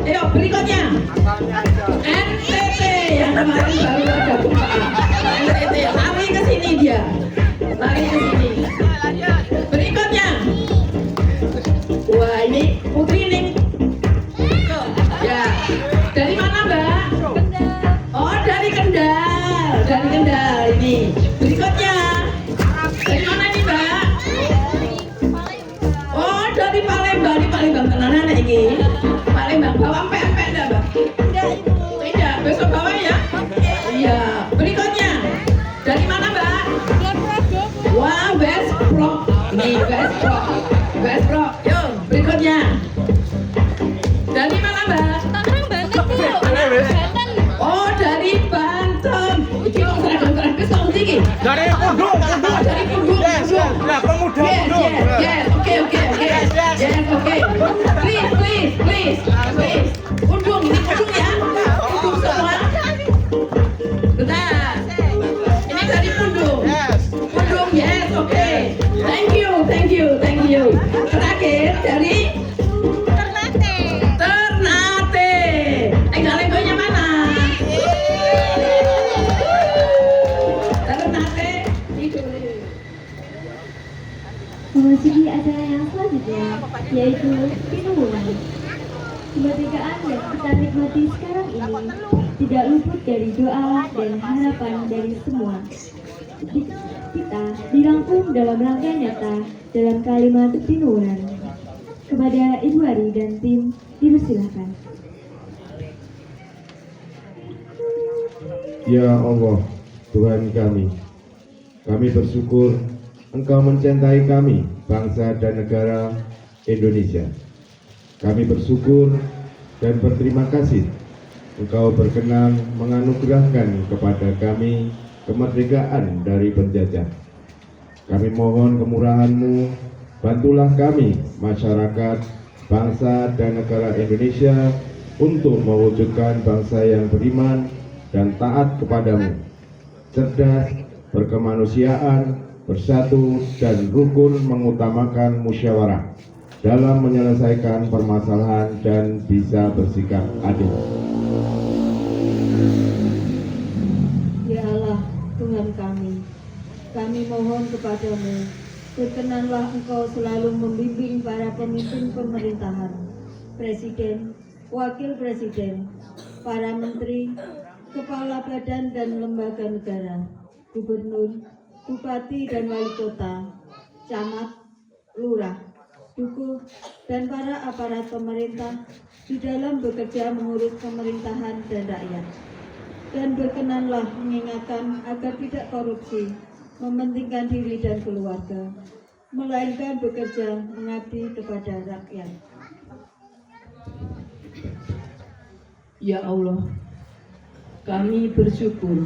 Ayo berikutnya. NTT yang kemarin baru ada buka. NTT lari ke sini dia. Lari ke sini. Berikutnya. Wah, ini Putri nih. Ya. Dari mana, Mbak? Oh, dari Kendal. Dari Kendal ini. Berikutnya. Dari mana nih, Mbak? Oh, dari Palembang. Di Palembang tenanan iki. Palembang bawa pempek enggak, Mbak? Tidak, besok bawa ya? Iya. Berikutnya. Dari mana, Mbak? Wah, West Pro. Nih, West Pro. Yuk, berikutnya. Dari mana, Mbak? Oh, dari Banten. Iki kok seragam kok iki? Dari Pundung. Dari Pundung. Nah, pemuda Pundung. Yes. Oke. Yes, oke. Please. Pundung, ini Pundung ya. Pundung semua. Bentar. Ini dari Pundung. Pundung, yes, oke. Thank you. Terakhir dari Ternate. Galenggonya mana? Ternate itu. Memasuki acara yang selanjutnya, yaitu Pinuwulan. Kemerdekaan yang kita nikmati sekarang ini tidak luput dari doa dan harapan dari semua. Kita dirangkum dalam rangkaian nyata dalam kalimat Pinuwulan. Kepada Ibu Ari dan tim, dipersilahkan. Ya Allah, Tuhan kami bersyukur Engkau mencintai kami, bangsa dan negara Indonesia. Kami bersyukur dan berterima kasih Engkau berkenan menganugerahkan kepada kami kemerdekaan dari penjajah. Kami mohon kemurahan-Mu, bantulah kami, masyarakat, bangsa dan negara Indonesia untuk mewujudkan bangsa yang beriman dan taat kepadamu, cerdas, berkemanusiaan, bersatu dan rukun, mengutamakan musyawarah dalam menyelesaikan permasalahan dan bisa bersikap adil. Ya Allah, Tuhan kami mohon kepadamu, berkenanlah Engkau selalu membimbing para pemimpin pemerintahan, presiden, wakil presiden, para menteri, kepala badan dan lembaga negara, gubernur, bupati dan wali kota, camat, lurah, dukuh, dan para aparat pemerintah di dalam bekerja mengurus pemerintahan dan rakyat. Dan berkenanlah mengingatkan agar tidak korupsi, mementingkan diri dan keluarga, melainkan bekerja mengabdi kepada rakyat. Ya Allah, kami bersyukur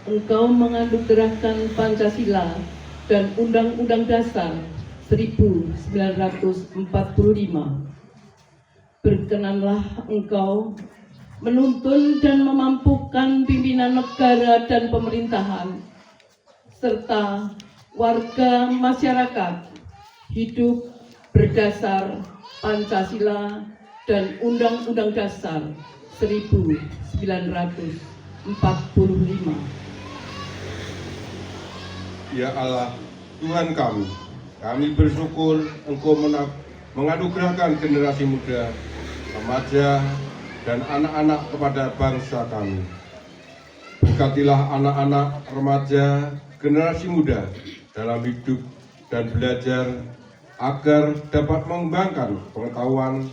Engkau menganugerahkan Pancasila dan Undang-Undang Dasar 1945. Berkenanlah Engkau menuntun dan memampukan pimpinan negara dan pemerintahan, serta warga masyarakat hidup berdasar Pancasila dan Undang-Undang Dasar 1945. Ya Allah, Tuhan kami, Kami bersyukur Engkau menganugerahkan generasi muda, remaja, dan anak-anak kepada bangsa kami. Berkatilah anak-anak, remaja, generasi muda dalam hidup dan belajar agar dapat mengembangkan pengetahuan,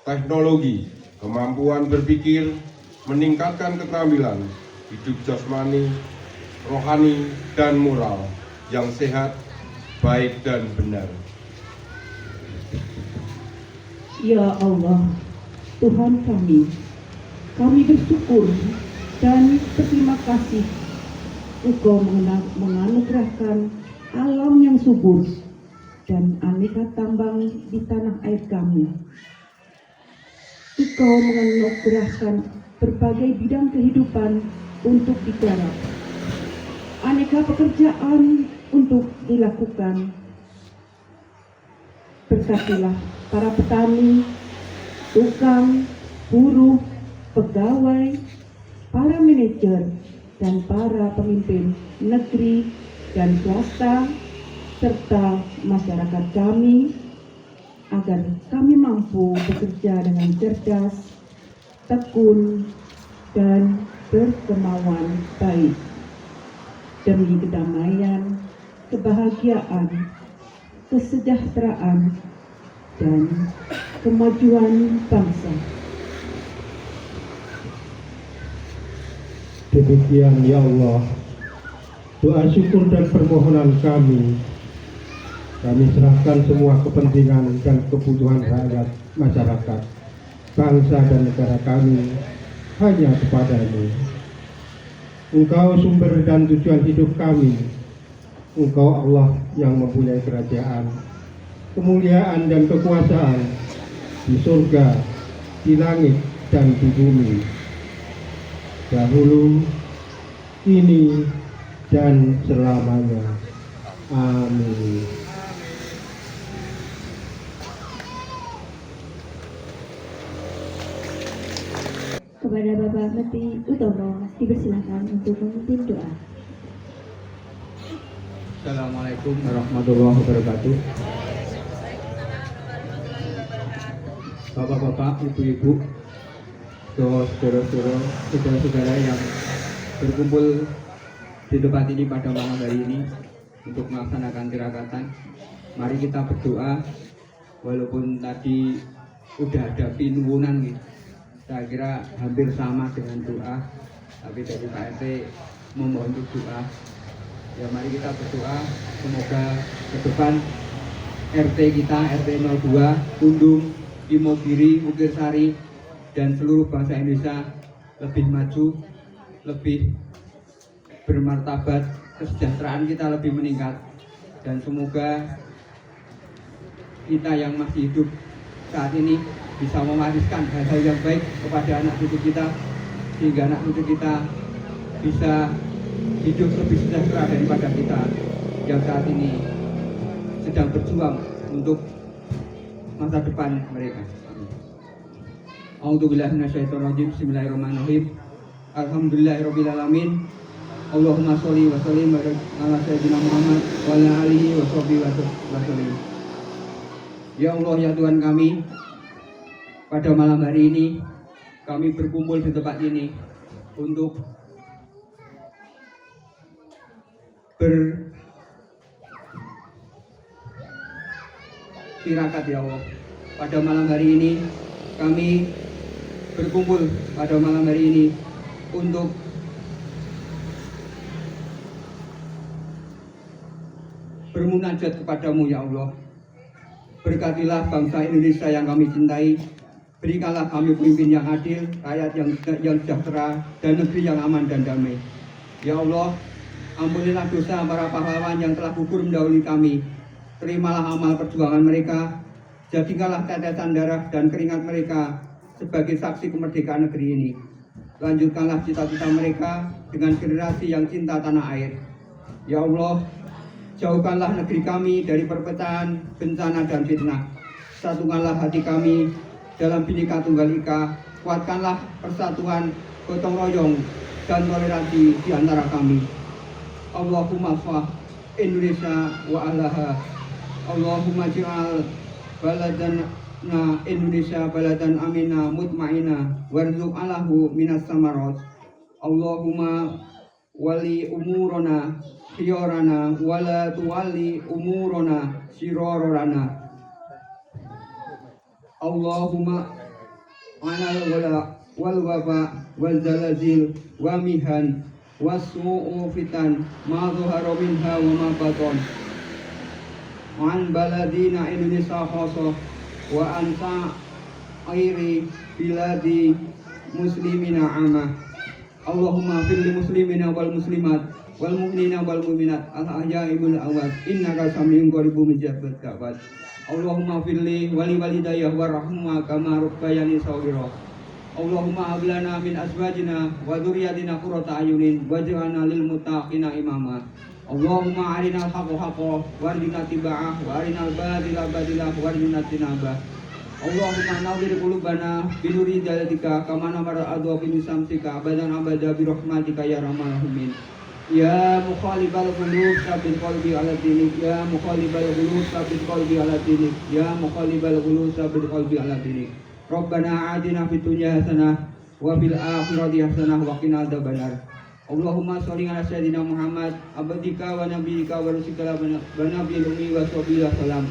teknologi, kemampuan berpikir, meningkatkan keterampilan, hidup jasmani, rohani, dan moral yang sehat, baik, dan benar. Ya Allah, Tuhan kami bersyukur dan berterima kasih Engkau menganugerahkan alam yang subur dan aneka tambang di tanah air kami. Engkau menganugerahkan berbagai bidang kehidupan untuk digarap, aneka pekerjaan untuk dilakukan. Berkatilah para petani, tukang, buruh, pegawai, para manajer, dan para pemimpin negeri dan swasta, serta masyarakat kami, agar kami mampu bekerja dengan cerdas, tekun, dan berkemauan baik demi kedamaian, kebahagiaan, kesejahteraan, dan kemajuan bangsa. Demikian ya Allah, doa syukur dan permohonan kami serahkan semua kepentingan dan kebutuhan rakyat, masyarakat, bangsa dan negara kami hanya kepada-Mu. Engkau sumber dan tujuan hidup kami. Engkau Allah yang mempunyai kerajaan, kemuliaan dan kekuasaan di surga, di langit, dan di bumi. Dahulu, kini, dan selamanya. Amin. Kepada Bapak Menteri Utomo dipersilakan untuk memimpin doa. Assalamualaikum warahmatullahi wabarakatuh. Bapak-bapak, ibu-ibu, saudara-saudara, saudara-saudara yang berkumpul di tempat ini pada malam hari ini untuk melaksanakan tirakatan, mari kita berdoa. Walaupun tadi udah ada pinuwunan gitu, saya kira hampir sama dengan doa, tapi dari Pak RT memohon untuk doa. Ya mari kita berdoa, semoga ke depan RT kita, RT 02, Tundung, Imogiri, Mukirsari, dan seluruh bangsa Indonesia lebih maju, lebih bermartabat, kesejahteraan kita lebih meningkat, dan semoga kita yang masih hidup saat ini bisa mewariskan hal-hal yang baik kepada anak cucu kita, sehingga anak cucu kita bisa hidup lebih sejahtera daripada kita yang saat ini sedang berjuang untuk masa depan mereka. A'udzubillahi minasyaitonirrajim. Bismillahirrahmanirrahim. Alhamdulillahirabbil alamin. Allahumma sholli wa sallim ala sayyidina Muhammad wa ala alihi wa sahbihi wa sallim. Ya Allah, ya Tuhan kami, pada malam hari ini kami berkumpul di tempat ini untuk bertirakat ya Allah. Pada malam hari ini kami berkumpul pada malam hari ini untuk bermunajat kepadamu ya Allah. Berkatilah bangsa Indonesia yang kami cintai, berikanlah kami pemimpin yang adil, rakyat yang sejahtera, dan negeri yang aman dan damai. Ya Allah, ampunilah dosa para pahlawan yang telah gugur mendahului kami. Terimalah amal perjuangan mereka, jadikanlah tetesan darah dan keringat mereka sebagai saksi kemerdekaan negeri ini. Lanjutkanlah cita-cita mereka dengan generasi yang cinta tanah air. Ya Allah, jauhkanlah negeri kami dari perpecahan, bencana, dan fitnah. Satukanlah hati kami dalam Bhinneka Tunggal Ika. Kuatkanlah persatuan, gotong royong, dan toleransi di antara kami. Allahumma fa Indonesia wa alaha Allahumma ij'al baladana Indonesia baladan amina mutmainah warzuq alahu minas samarat. Allahumma wali umurana khiyarana wala tuwali umurana syirarana. Allahumma anal wal waba wal zalazil wa mihan wasu'u fitan ma dhahara minha wa ma batan an baladina Indonesia khasah wa anta airi biladi muslimina amah. Allahumma fil muslimina wal muslimat wal mu'minina wal mu'minat al ahya'i wal amwat innaka samiun qaribun mujabbat da'wat. Allahumma firli wali walidayya warhamhuma kama rabbayani shaghira. Allahumma hab lana min azwajina wa dzurriyyatina qurrata ayunin waj'alna lil muttaqina imama. Allahumma arinal haqqa haqqan warina tiba'ah wa arinal batila batila warina tinabah. Allahumma nawwir qulubana binuri hidayatika kama nawwara adwa bi samsika abadan abada bi rahmatika ya arhamar rahimin. Ya mukhalibal qulub tsabbit qalbi ala dinik. Ya mukhalibal qulub tsabbit qalbi ala dinik. Ya mukhalibal qulub tsabbit qalbi ala dinik. Rabbana atina fid dunya hasanah wa fil akhirati hasanah wa qina adzabannar. Allahumma sholli ala sayyidina Muhammad abdika wa nabiyyika wa rasulika wa nabiyil ummi wa sahbihi wasallam.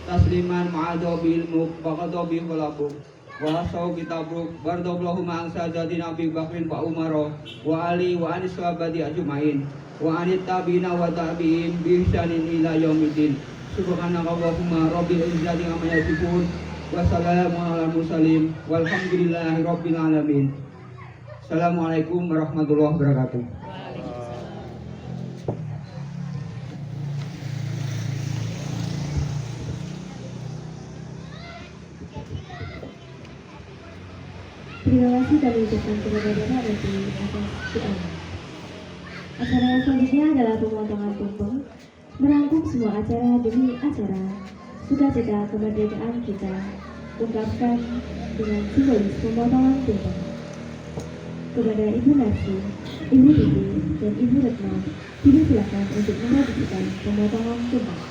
Tasliman ma'adhabil mulk faqadhabi khalaquk wa saw kitabuk bardallahumma an sadatina Abi Bakrin wa Umar wa Ali wa anis sahabati ajmain wa anit tabi'ina wa tabi'in bi ihsanin ila yaumiddin. Subhanaka Allahumma rabbil izzati amma yasifun wa salamun alal mursalin walhamdulillahi rabbil alamin. Assalamualaikum warahmatullahi wabarakatuh. Terima kasih kami ucapkan kepada Bapak Reti atas doanya. Acara yang selanjutnya adalah pemotongan tumpeng, merangkum semua acara demi acara. Sukacita kemerdekaan kita ungkapkan dengan simbolis pemotongan tumpeng. Kepada Ibu Narsi, Ibu Titi, dan Ibu Retno, dipersilakan untuk menyaksikan pemotongan tumpeng.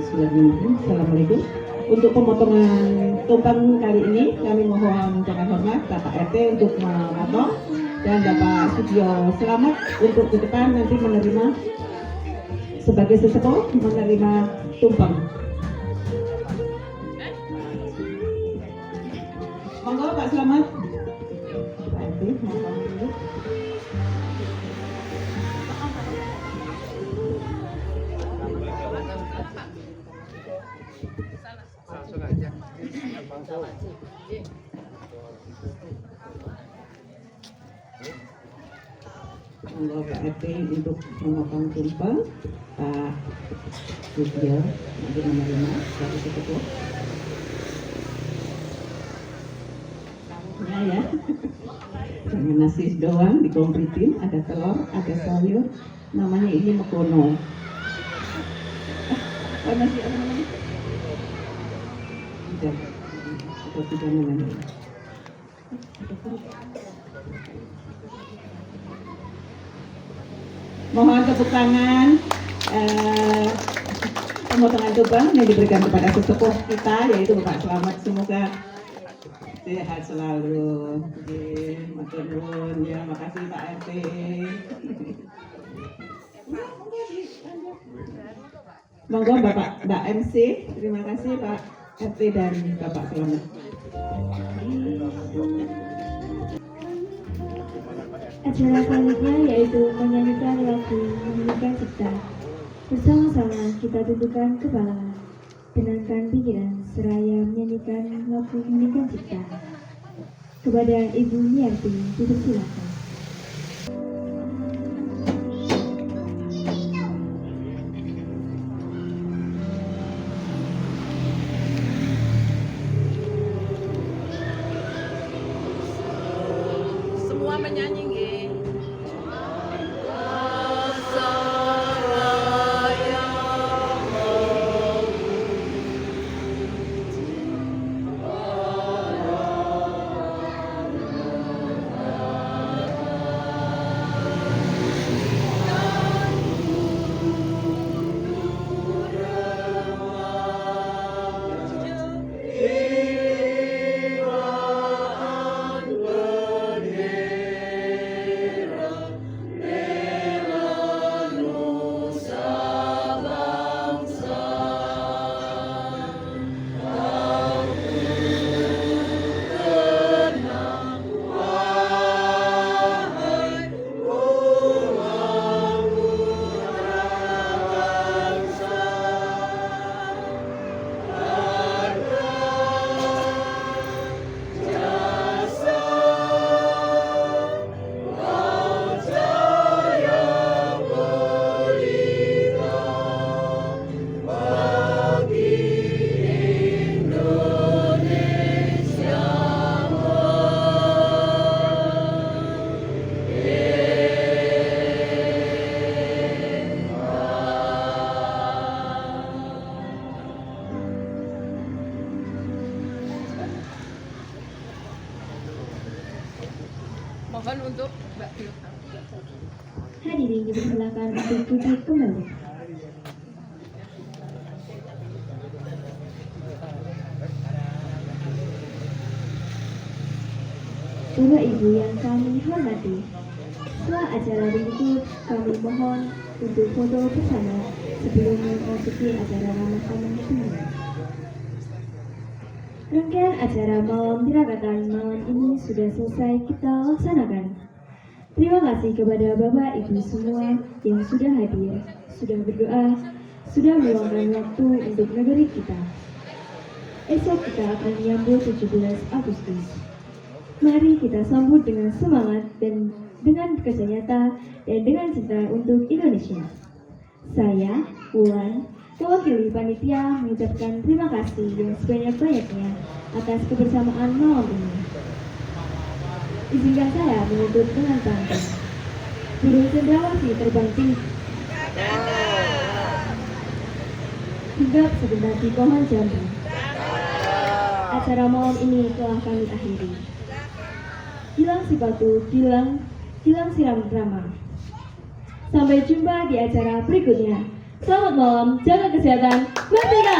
Assalamualaikum. Untuk pemotongan tumpeng kali ini kami mohon dengan hormat Bapak RT untuk memotong dan Bapak Sugio selamat untuk ke depan nanti menerima sebagai sesepuh menerima tumpeng. Monggo Pak Selamat. Pak RT mohon dulu. Monggo Pak RT untuk memotong tumpeng, Pak Sugio nanti menerima sebagai sesepuh. Ya, dengan nasi doang dikomplitin, ada telur, ada sayur, namanya ini mekono. Nasi apa namanya? Tidak namanya. Mohon tepuk tangan pemotongan tumpeng yang diberikan kepada sesepuh kita yaitu Bapak Selamat, semoga sehat selalu. Matur nuwun ya, makasih Pak RT. Monggo Mbak MC, terima kasih Pak RT dan Bapak Selamat. Acara selanjutnya yaitu menyanyikan lagu Menyanyikan Cipta. Bersama-sama kita tundukkan kepala, tenangkan pikiran seraya menyanyikan lagu Menyanyikan Cipta. Kepada Ibu Niarti dipersilakan. Semua menyanyi nggih. Mohon untuk Mbak Bil. Hadirin dipersilakan untuk duduk kembali. Bapak Ibu yang kami hormati, setelah acara ditutup, kami mohon untuk foto bersama sebelum memasuki acara ramah tamah semua. Rangkaian acara malam tirakatan malam ini sudah selesai kita laksanakan. Terima kasih kepada Bapak Ibu semua yang sudah hadir, sudah berdoa, sudah meluangkan waktu untuk negeri kita. Esok kita akan menyambut 17 Agustus. Mari kita sambut dengan semangat dan dengan kerja nyata dan dengan cinta untuk Indonesia. Saya, Wulan, mewakili panitia mengucapkan terima kasih yang sebanyak-banyaknya atas kebersamaan malam ini. Izinkan saya menutup dengan pantun. Burung cendrawasih terbang tinggi, hinggap sebentar di pohon jambu. Acara malam ini telah kami akhiri. Gilang si batu, gilang siram drama. Sampai jumpa di acara berikutnya. Selamat malam, jaga kesehatan, merdeka!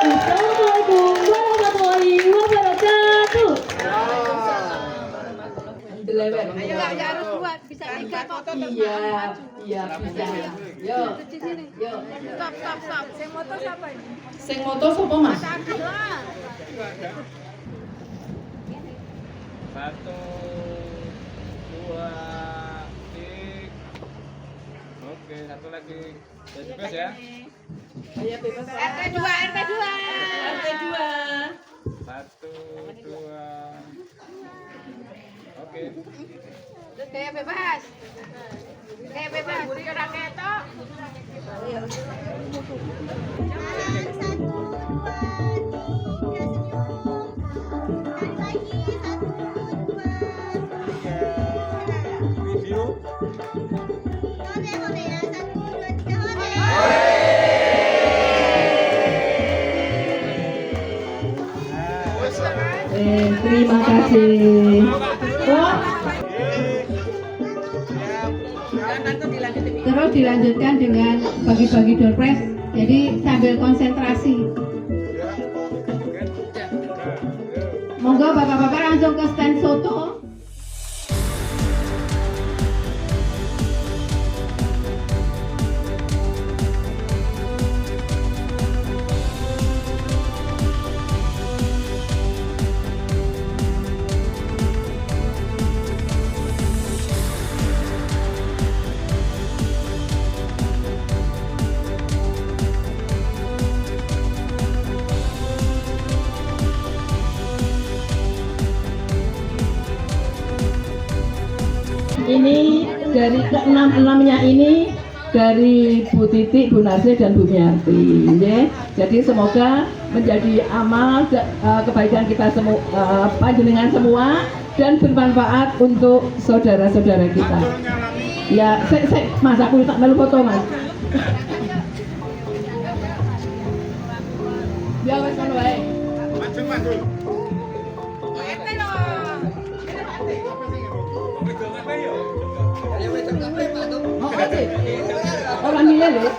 Wassalamualaikum warahmatullahi wabarakatuh. Ayo, harus buat bisa 3 foto. Iya, bisa. Yuk. Stop. Sing moto siapa ini? Sing moto sapa, Mas? Satu, dua, tik. Oke, satu lagi. Jadi bebas ya. Ayo bebas. RT2. RT2. Satu, dua. Oke. Kayak bebas. Ora ketok. Terima kasih. Terus dilanjutkan dengan bagi-bagi door prize. Jadi sambil konsentrasi. Monggo bapak-bapak langsung ke stand soto. Ini dari ke-6-6-nya ini dari Bu Titik, Bu Narsih, dan Bu Miarti. Ya. Jadi semoga menjadi amal kebaikan kita semua, panjenengan semua, dan bermanfaat untuk saudara-saudara kita. Ya, Mas, aku tak melu foto, Mas. Ya wes ngono wae. Maju. Orang milih lho.